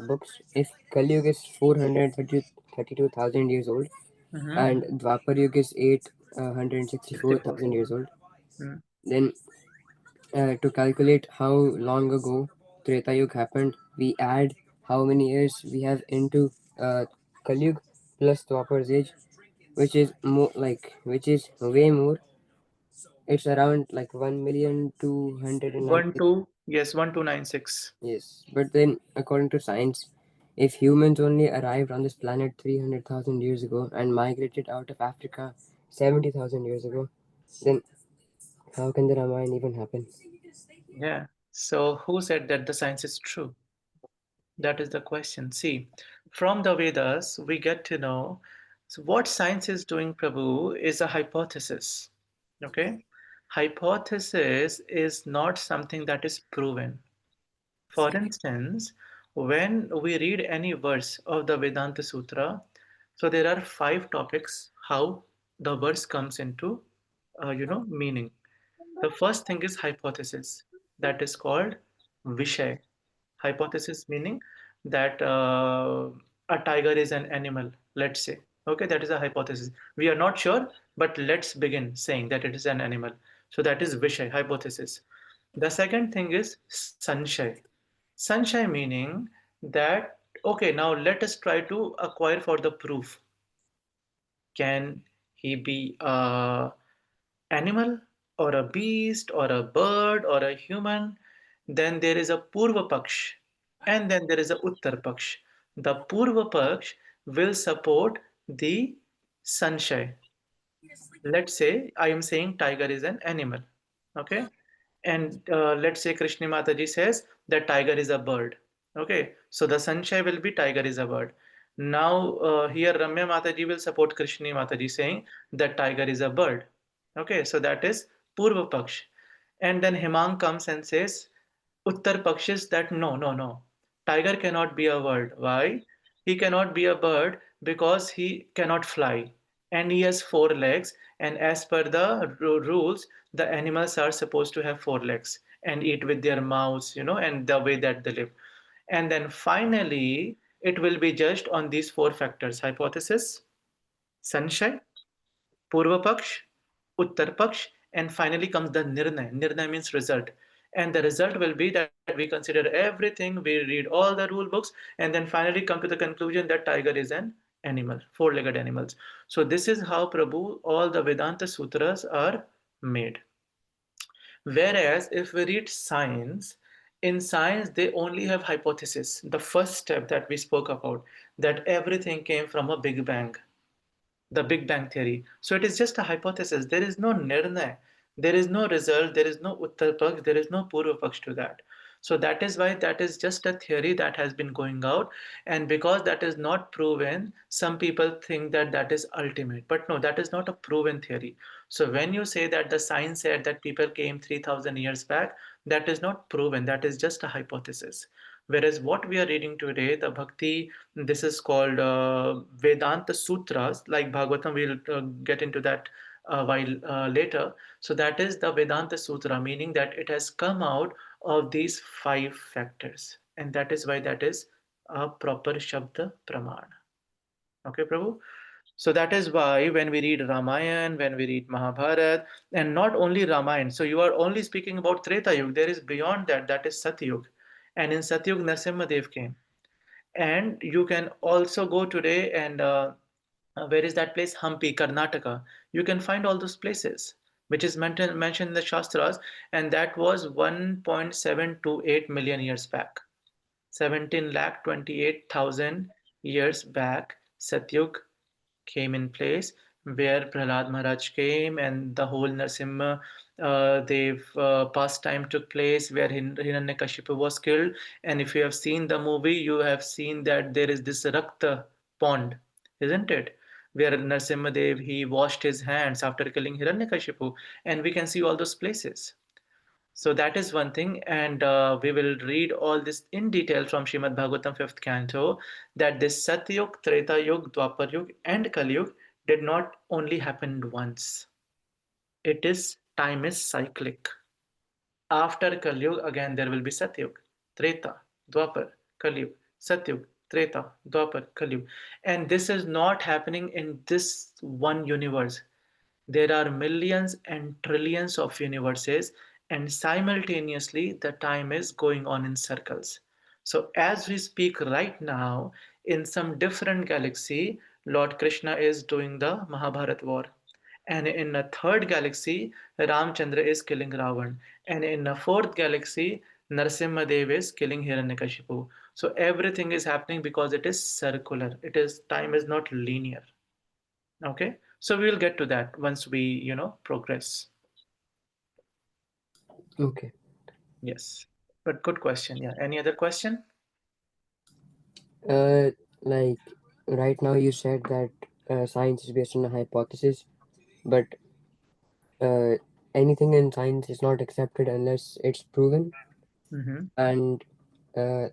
books, if Kali Yuga is 432,000 years old and Dwapar Yuga is 864,000 years old, Mm. then to calculate how long ago Treta Yuga happened, we add how many years we have into Kali Yuga plus Dwapar's age, which is which is way more. It's around like 1,290,000. 1296. Yes, but then according to science, if humans only arrived on this planet 300,000 years ago and migrated out of Africa 70,000 years ago, then how can the Ramayana even happen? Yeah. So who said that the science is true? That is the question. See, from the Vedas, we get to know, so what science is doing, Prabhu, is a hypothesis. Okay? Hypothesis is not something that is proven. For instance, when we read any verse of the Vedanta Sutra, so there are 5 topics how the verse comes into, meaning. The first thing is hypothesis, that is called Vishay. Hypothesis meaning that a tiger is an animal, let's say. Okay, that is a hypothesis. We are not sure, but let's begin saying that it is an animal. So that is Vishay, hypothesis. The second thing is Sanshay. Sanshay meaning that, okay, now let us try to acquire for the proof. Can he be a animal or a beast or a bird or a human? Then there is a Purva Paksh and then there is a Uttar Paksh. The Purva Paksh will support the Sanshay. Let's say I am saying tiger is an animal, okay? And let's say Krishna Mataji says that tiger is a bird, okay? So the Sanshay will be tiger is a bird. Now here Ramya Mataji will support Krishna Mataji saying that tiger is a bird, okay? So that is Purva Paksh. And then Hemang comes and says Uttar Paksh is that no, no, no. Tiger cannot be a bird. Why? He cannot be a bird because he cannot fly and he has 4 legs. And as per the rules, the animals are supposed to have 4 legs and eat with their mouths, and the way that they live. And then finally, it will be judged on these 4 factors: hypothesis, sunshine, Purva Paksh, Uttar Paksh, and finally comes the Nirnay. Nirnay means result. And the result will be that we consider everything, we read all the rule books, and then finally come to the conclusion that tiger is an animal, 4-legged animals. So this is how, Prabhu, all the Vedanta sutras are made. Whereas if we read science, in science they only have hypothesis. The first step that we spoke about, that everything came from a Big Bang, the Big Bang theory. So it is just a hypothesis. There is no nirnay. There is no result. There is no Uttar Paksh. There is no Purva Paksh to that. So that is why that is just a theory that has been going out. And because that is not proven, some people think that that is ultimate. But no, that is not a proven theory. So when you say that the science said that people came 3,000 years back, that is not proven. That is just a hypothesis. Whereas what we are reading today, the Bhakti, this is called Vedanta Sutras, like Bhagavatam, we'll get into that while later. So that is the Vedanta Sutra, meaning that it has come out of these 5 factors. And that is why that is a proper Shabda Pramana. Okay, Prabhu? So that is why when we read Ramayana, when we read Mahabharata, and not only Ramayana, so you are only speaking about Treta Yuga, there is beyond that, that is Satyug. And in Satyug, Narsimhadev came. And you can also go today and where is that place? Hampi, Karnataka. You can find all those places, which is mentioned in the Shastras, and that was 1.728 million years back. 17,28,000 years back, Satyug came in place, where Prahlad Maharaj came and the whole Narsimha pastime took place, where Hiranyakashipu was killed. And if you have seen the movie, you have seen that there is this Rakta pond, isn't it? Where Narsimha Dev he washed his hands after killing Hiranyakashipu, and we can see all those places. So that is one thing, and we will read all this in detail from Srimad Bhagavatam 5th canto, that this Satyug, Treta Yug, Dwapar Yug, and Kali Yug did not only happen once. Time is cyclic. After Kali Yuga, again there will be Satyug, Treta, Dwapar, Kali Yuga, Satyug, Treta, Dwapar, Kali Yuga. And this is not happening in this one universe. There are millions and trillions of universes, and simultaneously the time is going on in circles. So, as we speak right now, in some different galaxy, Lord Krishna is doing the Mahabharat war. And in a third galaxy, Ramchandra is killing Ravan. And in a fourth galaxy, Narasimha Dev is killing Hiranyakashipu. So everything is happening because it is circular. Time is not linear. Okay, so we will get to that once we progress. Okay. Yes, but good question. Yeah, any other question? Like right now you said that science is based on a hypothesis, but uh, anything in science is not accepted unless it's proven. Mm-hmm. And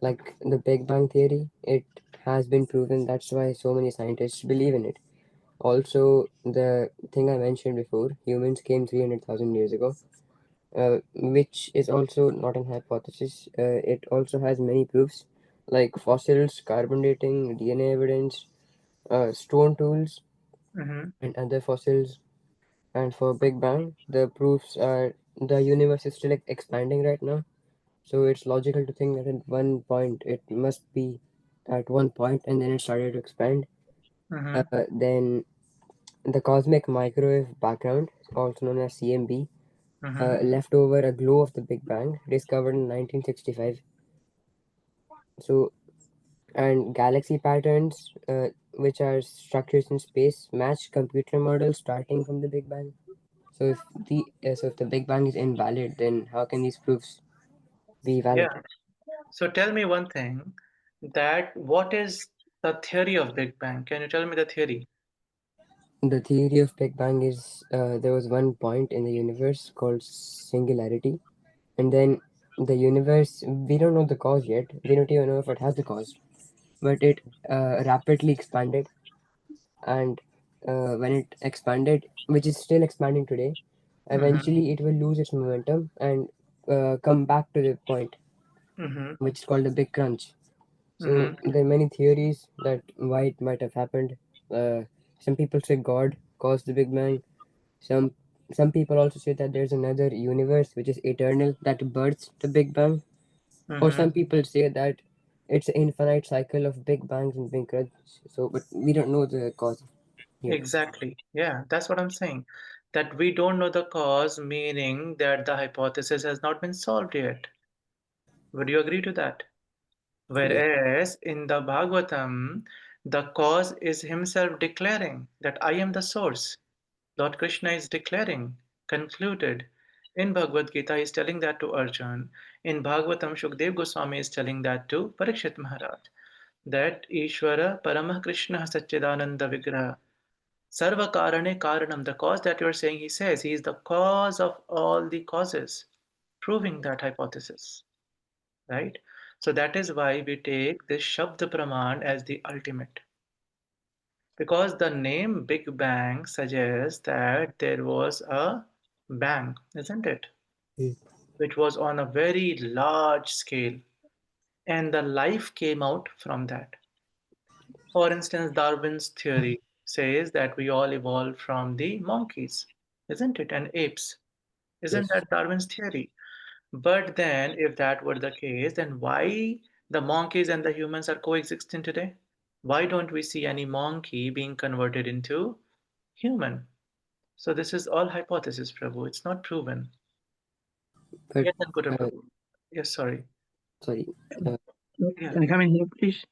like the Big Bang theory, it has been proven. That's why so many scientists believe in it. Also, the thing I mentioned before, humans came 300,000 years ago, which is also not an hypothesis. It also has many proofs, like fossils, carbon dating, DNA evidence, stone tools, Mm-hmm. and other fossils. And for Big Bang, the proofs are the universe is still expanding right now. So it's logical to think that at one point it must be at one point and then it started to expand. Mm-hmm. Then the cosmic microwave background, also known as CMB, Mm-hmm. left over a glow of the Big Bang, discovered in 1965. So, and galaxy patterns, which are structures in space, match computer models starting from the Big Bang. So if the Big Bang is invalid, then how can these proofs be valid? Yeah. So tell me one thing, that what is the theory of Big Bang? Can you tell me the theory? The theory of Big Bang is there was one point in the universe called singularity, and then the universe, we don't know the cause yet. We don't even know if it has the cause, but it rapidly expanded, and when it expanded, which is still expanding today, Mm-hmm. eventually it will lose its momentum and come back to the point, Mm-hmm. which is called the Big Crunch. Mm-hmm. So there are many theories that why it might have happened. Uh, some people say God caused the Big Bang. Some some people also say that there's another universe which is eternal that births the Big Bang. Or Mm-hmm. some people say that it's an infinite cycle of Big Bangs and Big Crunch. So, but we don't know the cause here. Exactly. Yeah, that's what I'm saying. That we don't know the cause, meaning that the hypothesis has not been solved yet. Would you agree to that? Yes. Whereas in the Bhagavatam, the cause is himself declaring that I am the source. Lord Krishna is declaring, concluded. In Bhagavad-gītā, he is telling that to Arjun. In Bhagavatam, Shukdev Goswami is telling that to Parikshit Maharaj. That Ishvara Paramah Krishna Satchidananda Vigraha. Sarva Karane Karanam, the cause that you are saying, he says, he is the cause of all the causes, proving that hypothesis, right? So that is why we take this Shabda Praman as the ultimate. Because the name Big Bang suggests that there was a bang, isn't it? Mm. Which was on a very large scale, and the life came out from that. For instance, Darwin's theory says that we all evolved from the monkeys, isn't it? And apes. Isn't Yes. that Darwin's theory? But then, if that were the case, then why the monkeys and the humans are coexisting today? Why don't we see any monkey being converted into human? So this is all hypothesis, Prabhu. It's not proven. But Yes, Ankuta uh, Prabhu. Yes, sorry. sorry. Can Uh, Yeah. I come in here, please?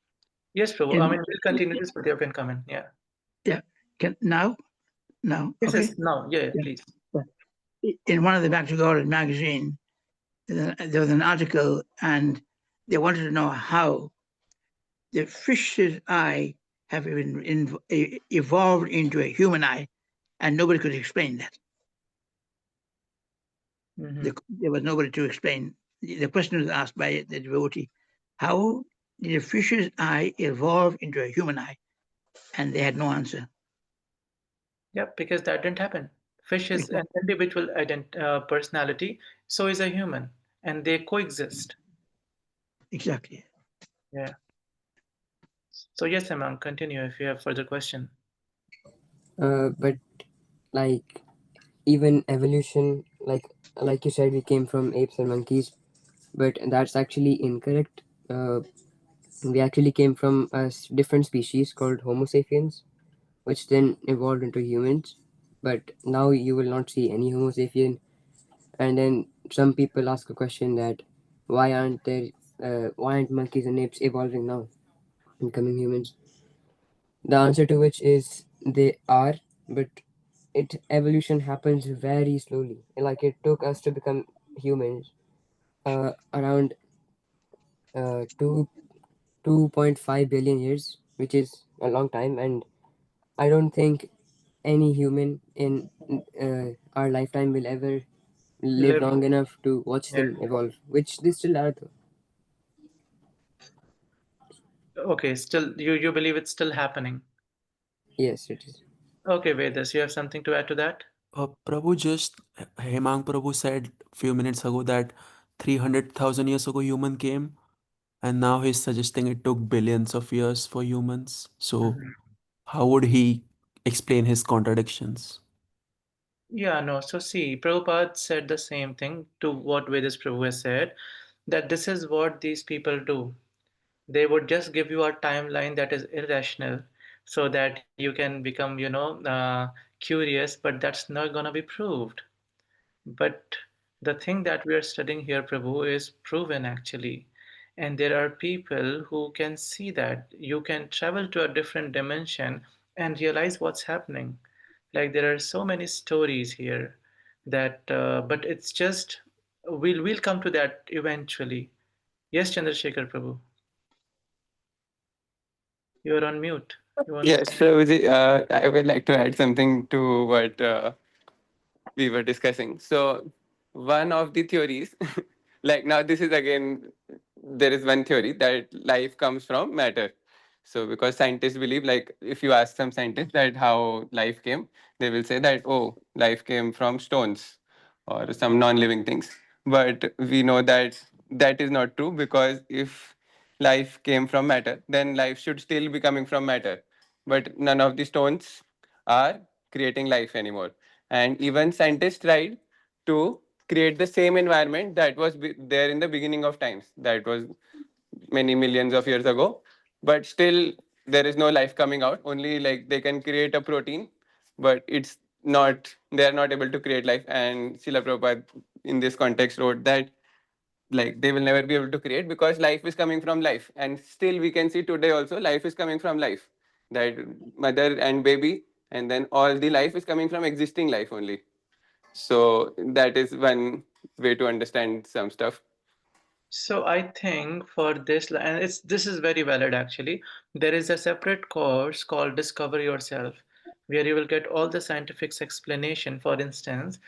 Yes, Prabhu. I Can mean, we'll continue this, but you can come in. Yeah. yeah? Can now? No. Yes, Okay. yes, now, yeah, Yeah. please. In one of the Bhagavad-gītā magazine, there was an article, and they wanted to know how the fish's eye have been evolved into a human eye, and nobody could explain that. There was nobody to explain. The question was asked by the devotee, how did a fish's eye evolve into a human eye? And they had no answer. Yeah, because that didn't happen. Fish is an individual personality, so is a human, and they coexist. Exactly. Yeah. So yes, Imam, continue if you have further question. But like even evolution, like you said, we came from apes and monkeys, but that's actually incorrect. We actually came from a different species called Homo sapiens, which then evolved into humans. But now you will not see any Homo sapien. And then some people ask a question that why aren't monkeys and apes evolving now, becoming humans? The answer to which is they are, but evolution happens very slowly. Like it took us to become humans around 2.5 billion years, which is a long time, and I don't think any human in our lifetime will ever live Live. long enough to watch Yeah. them evolve, which they still are though. Okay, still you believe it's still happening. Yes, it is. Okay, Vedas, you have something to add to that? Prabhu, just Hemang Prabhu said few minutes ago that 300,000 years ago human came, and now he's suggesting it took billions of years for humans. So how would he explain his contradictions? Yeah, no. So see, Prabhupada said the same thing to what Vedas Prabhu has said, that this is what these people do. They would just give you a timeline that is irrational so that you can become, curious, but that's not gonna be proved. But the thing that we are studying here, Prabhu, is proven actually. And there are people who can see that you can travel to a different dimension and realize what's happening. Like there are so many stories here that, but it's just, we'll come to that eventually. Yes, Chandrasekhar Prabhu, you're on mute. You want to Yes, say? Prabhuji, I would like to add something to what we were discussing. So, one of the theories, like now, this is again, there is one theory that life comes from matter. So, because scientists believe, like, if you ask some scientists that how life came, they will say that, oh, life came from stones or some non living things. But we know that that is not true, because if life came from matter, then life should still be coming from matter. But none of the stones are creating life anymore. And even scientists tried to create the same environment that was there in the beginning of times, that was many millions of years ago. But still, there is no life coming out. Only like they can create a protein, but it's not, they are not able to create life. And Srila Prabhupada in this context wrote that like they will never be able to create, because life is coming from life. And still we can see today also life is coming from life, that mother and baby, and then all the life is coming from existing life only. So that is one way to understand some stuff. So I think for this, and this is very valid actually. There is a separate course called Discover Yourself, where you will get all the scientific explanation. For instance,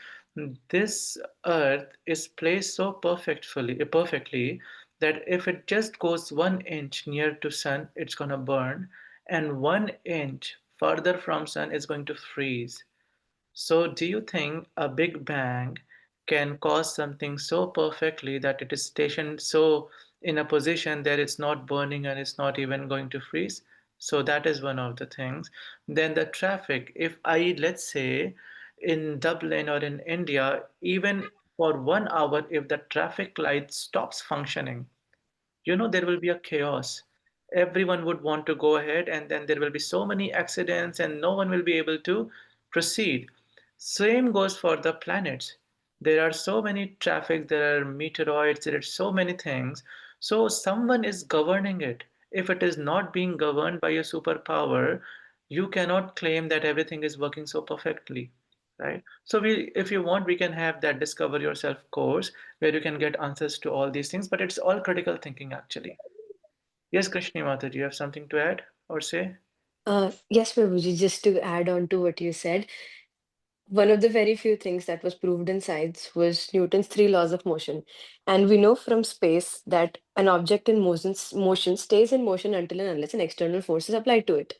this Earth is placed so perfectly that if it just goes 1 inch near to sun, it's gonna burn, and 1 inch further from sun is going to freeze. So, do you think a Big Bang can cause something so perfectly that it is stationed so in a position that it's not burning and it's not even going to freeze? So, that is one of the things. Then, the traffic, if let's say, in Dublin or in India, even for 1 hour, if the traffic light stops functioning, there will be a chaos. Everyone would want to go ahead, and then there will be so many accidents, and no one will be able to proceed. Same goes for the planets. There are so many traffic, there are meteoroids, there are so many things. So someone is governing it. If it is not being governed by a superpower, You cannot claim that everything is working so perfectly, right? So if you want, we can have that Discover Yourself course where you can get answers to all these things, but it's all critical thinking actually. Yes, Krishni Mata, do you have something to add or say? Yes, Prabhuji, just to add on to what you said, one of the very few things that was proved in science was Newton's three laws of motion. And we know from space that an object in motion stays in motion until and unless an external force is applied to it.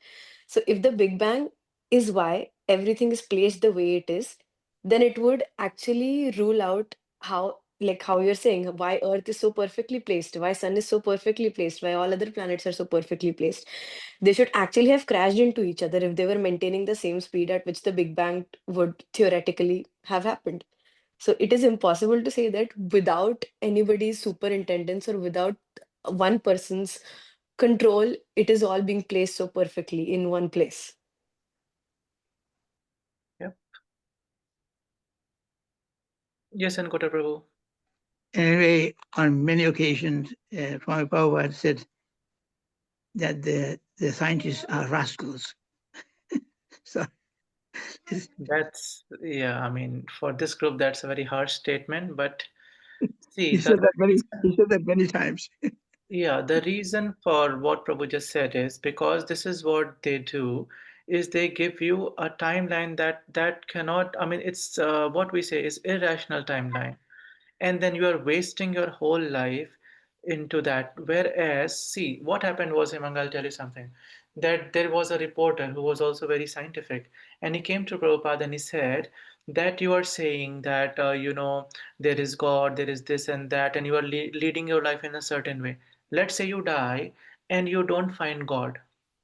So if the Big Bang is why everything is placed the way it is, then it would actually rule out how, like how you're saying, why Earth is so perfectly placed, why Sun is so perfectly placed, why all other planets are so perfectly placed. They should actually have crashed into each other if they were maintaining the same speed at which the Big Bang would theoretically have happened. So it is impossible to say that without anybody's superintendence or without one person's control, it is all being placed so perfectly in one place. Yep. Yes, and Kota Prabhu. Anyway, on many occasions, Swami Prabhupada said that the scientists are rascals. So That's, yeah, I mean, for this group, that's a very harsh statement, but see, he said that many times. yeah, the reason for what Prabhu just said is because this is what they do, is they give you a timeline that cannot, I mean, it's what we say is irrational timeline, and then you are wasting your whole life into that. Whereas, see, what happened was, Hemang, I'll tell you something, that there was a reporter who was also very scientific, and he came to Prabhupada and he said that you are saying that, there is God, there is this and that, and you are leading your life in a certain way. Let's say you die and you don't find God.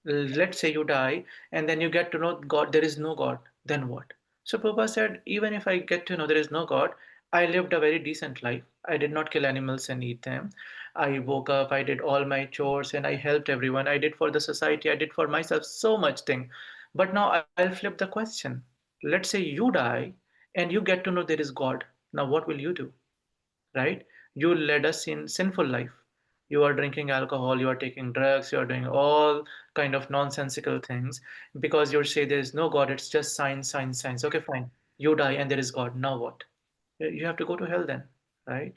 Let's say you die and then you get to know God, there is no God, then what? So Prabhupada said, even if I get to know there is no God, I lived a very decent life. I did not kill animals and eat them. I woke up, I did all my chores, and I helped everyone. I did for the society, I did for myself so much thing. But now I'll flip the question. Let's say you die and you get to know there is God. Now what will you do? Right? You led a sinful life. You are drinking alcohol, you are taking drugs, you are doing all kind of nonsensical things because you say there is no God, it's just science, science, science. Okay, fine. You die and there is God. Now what? You have to go to hell then, right?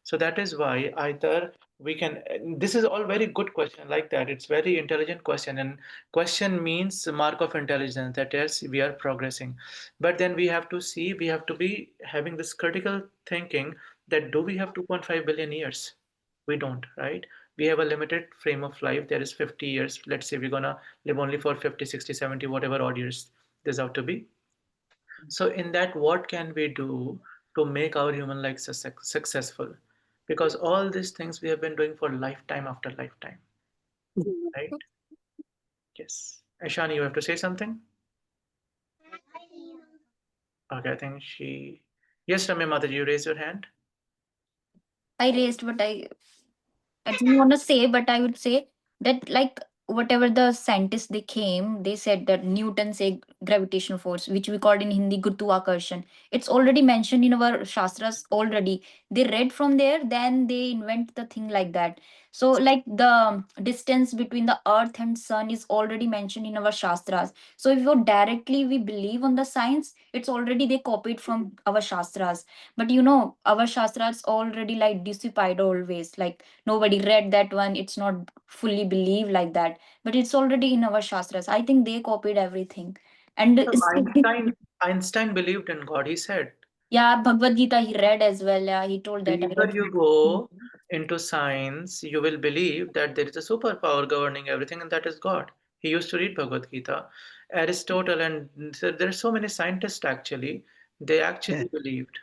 So that is why either we can, this is all very good question like that. It's very intelligent question, and question means mark of intelligence that yes, we are progressing. But then we have to see, we have to be having this critical thinking that do we have 2.5 billion years? We don't, right? We have a limited frame of life. There is 50 years. Let's say we're gonna live only for 50, 60, 70, whatever odd years there's out to be. So in that, what can we do to make our human life successful? Because all these things we have been doing for lifetime after lifetime, right? Yes. Ashani, you have to say something? Okay, I think she... Yes, Ramya Mataji, you raise your hand. I raised, but I didn't want to say, but I would say that, like, whatever the scientists they came, they said that Newton say gravitational force, which we called in Hindi Gurutwakarshan. It's already mentioned in our Shastras already. They read from there, then they invent the thing like that. So, like, the distance between the Earth and Sun is already mentioned in our Shastras. So, if you directly we believe on the science, it's already they copied from our Shastras. But our Shastras already like deified always, like nobody read that one, it's not fully believed like that, but it's already in our Shastras. I think they copied everything. And So Einstein believed in God. He said, yeah, Bhagavad-gītā he read as well. Yeah, he told that I wherever read. you go into science, you will believe that there is a superpower governing everything, and that is God. He used to read Bhagavad-gītā. Aristotle, and so there are so many scientists actually, they actually believed.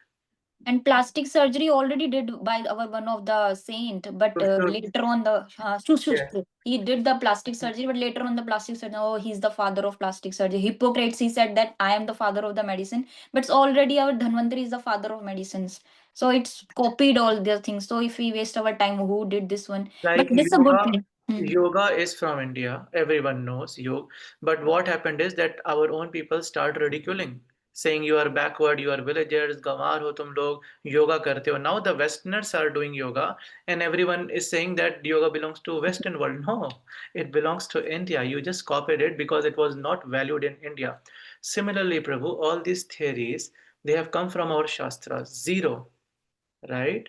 And plastic surgery already did by our one of the saint, but later on the Yeah. he did the plastic surgery, but later on the plastic surgery, oh, he's the father of plastic surgery. Hippocrates, he said that I am the father of the medicine, but it's already our Dhanvantari is the father of medicines. So it's copied all the things. So if we waste our time, who did this one? But Like this is a good yoga, thing. Hmm. yoga is from India. Everyone knows yoga. But what happened is that our own people start ridiculing. saying you are backward, you are villagers, gawar ho tum log, yoga karte ho. Now the Westerners are doing yoga, and everyone is saying that yoga belongs to Western world. No, it belongs to India. You just copied it because it was not valued in India. Similarly, Prabhu, all these theories, they have come from our Shastras. Zero, right?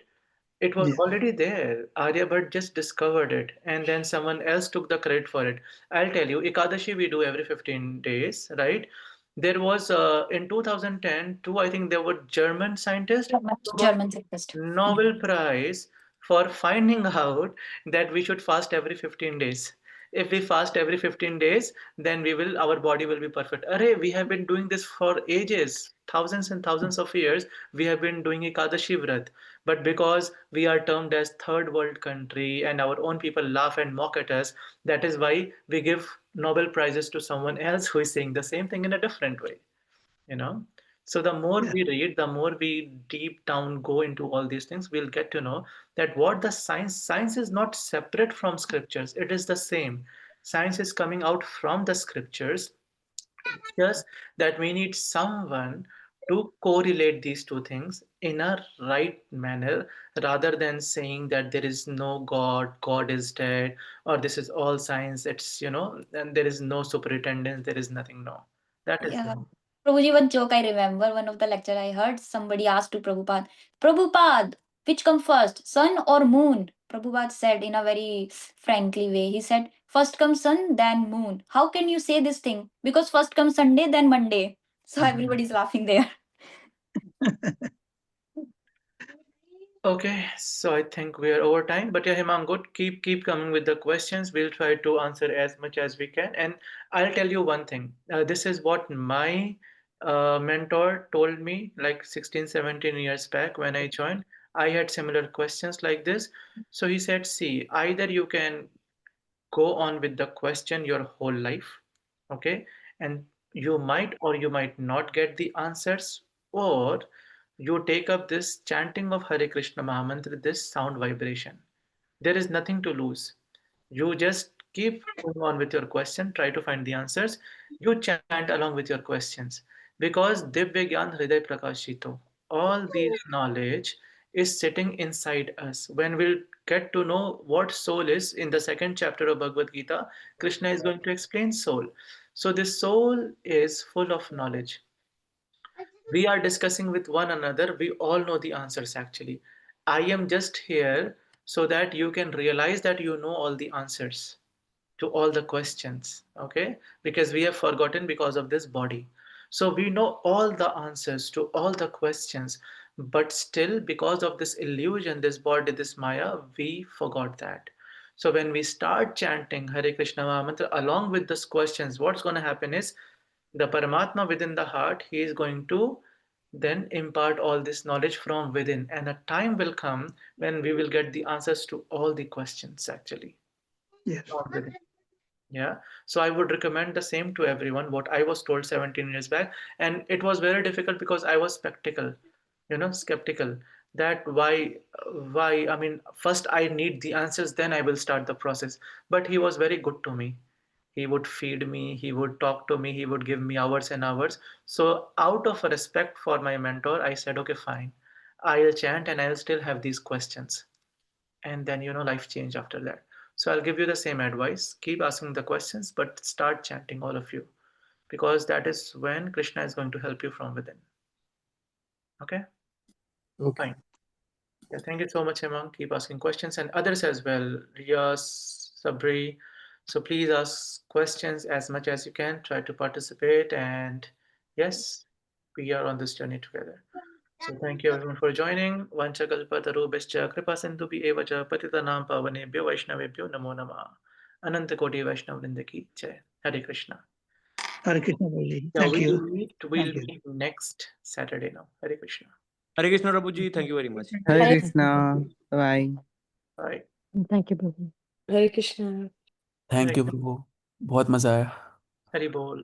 It was Yeah. already there. Aryabhat just discovered it, and then someone else took the credit for it. I'll tell you, Ekadashi we do every 15 days, right? There was in 2010, too, I think there were German scientists who got German scientist. Nobel Prize for finding out that we should fast every 15 days. If we fast every 15 days, then our body will be perfect. Array, we have been doing this for ages, thousands and thousands of years. We have been doing Ekadashi Vrat. But because we are termed as third world country and our own people laugh and mock at us, that is why we give Nobel Prizes to someone else who is saying the same thing in a different way, you know. So the more Yeah. we read, the more we deep down go into all these things, we'll get to know that what the science is not separate from scriptures, it is the same. Science is coming out from the scriptures. It's just that we need someone to correlate these two things in a right manner, rather than saying that there is no God, God is dead, or this is all science, it's, and there is no superintendence, there is nothing. No, that is Yeah. wrong. Prabhuji, one joke I remember, one of the lecture I heard, somebody asked to Prabhupada, Prabhupada, which come first, sun or moon? Prabhupada said in a very frankly way, he said, first comes sun, then moon. How can you say this thing? Because first comes Sunday, then Monday. So everybody's laughing there. Okay, so I think we are over time, but yeah, Hemang, good. Keep coming with the questions. We'll try to answer as much as we can. And I'll tell you one thing. This is what my mentor told me like 16, 17 years back when I joined. I had similar questions like this. So he said, see, either you can go on with the question your whole life, okay, and you might or you might not get the answers, or you take up this chanting of Hare Krishna Mahamantra, this sound vibration. There is nothing to lose. You just keep going on with your question, try to find the answers. You chant along with your questions, because Divya Gyan Hriday Prakashito, all these knowledge is sitting inside us. When we'll get to know what soul is in the second chapter of Bhagavad-gītā, Krishna is going to explain soul. So this soul is full of knowledge. We are discussing with one another. We all know the answers actually. I am just here so that you can realize that you know all the answers to all the questions, okay? Because we have forgotten because of this body. So we know all the answers to all the questions, but still, because of this illusion, this body, this Maya, we forgot that. So when we start chanting Hare Krishna Mahamantra along with these questions, what's going to happen is the Paramatma within the heart, he is going to then impart all this knowledge from within. And a time will come when we will get the answers to all the questions actually Yes. from within. Yeah. So I would recommend the same to everyone, what I was told 17 years back. And it was very difficult because I was skeptical that why, I mean, first I need the answers, then I will start the process. But he was very good to me. He would feed me, he would talk to me, he would give me hours and hours. So out of respect for my mentor, I said, okay, fine. I'll chant and I'll still have these questions. And then, life changed after that. So I'll give you the same advice. Keep asking the questions, but start chanting, all of you, because that is when Krishna is going to help you from within. Okay? Okay. Fine. Yeah, thank you so much, Hemang. Keep asking questions, and others as well. Riyas, Sabri. So please ask questions as much as you can. Try to participate, and yes, we are on this journey together. So thank you everyone for joining. Vanchakalpatarubhascha kripasindhubhi eva cha patitanam pavanebhyo vaishnavebhyo namo namah. Ananta Koti Vaishnav Vrinda ki jai. Hare Krishna. Hare Krishna, Prabhuji. Yeah, Thank you. we'll Thank you. meet next Saturday now. Hare Krishna. Hare Krishna, Prabhuji. Thank you very much. Hare Hare Krishna. Bye. Bye. Thank you, Prabhu. Hare Krishna. Thank you Prabhu, बहुत मजा आया. Hari Bol.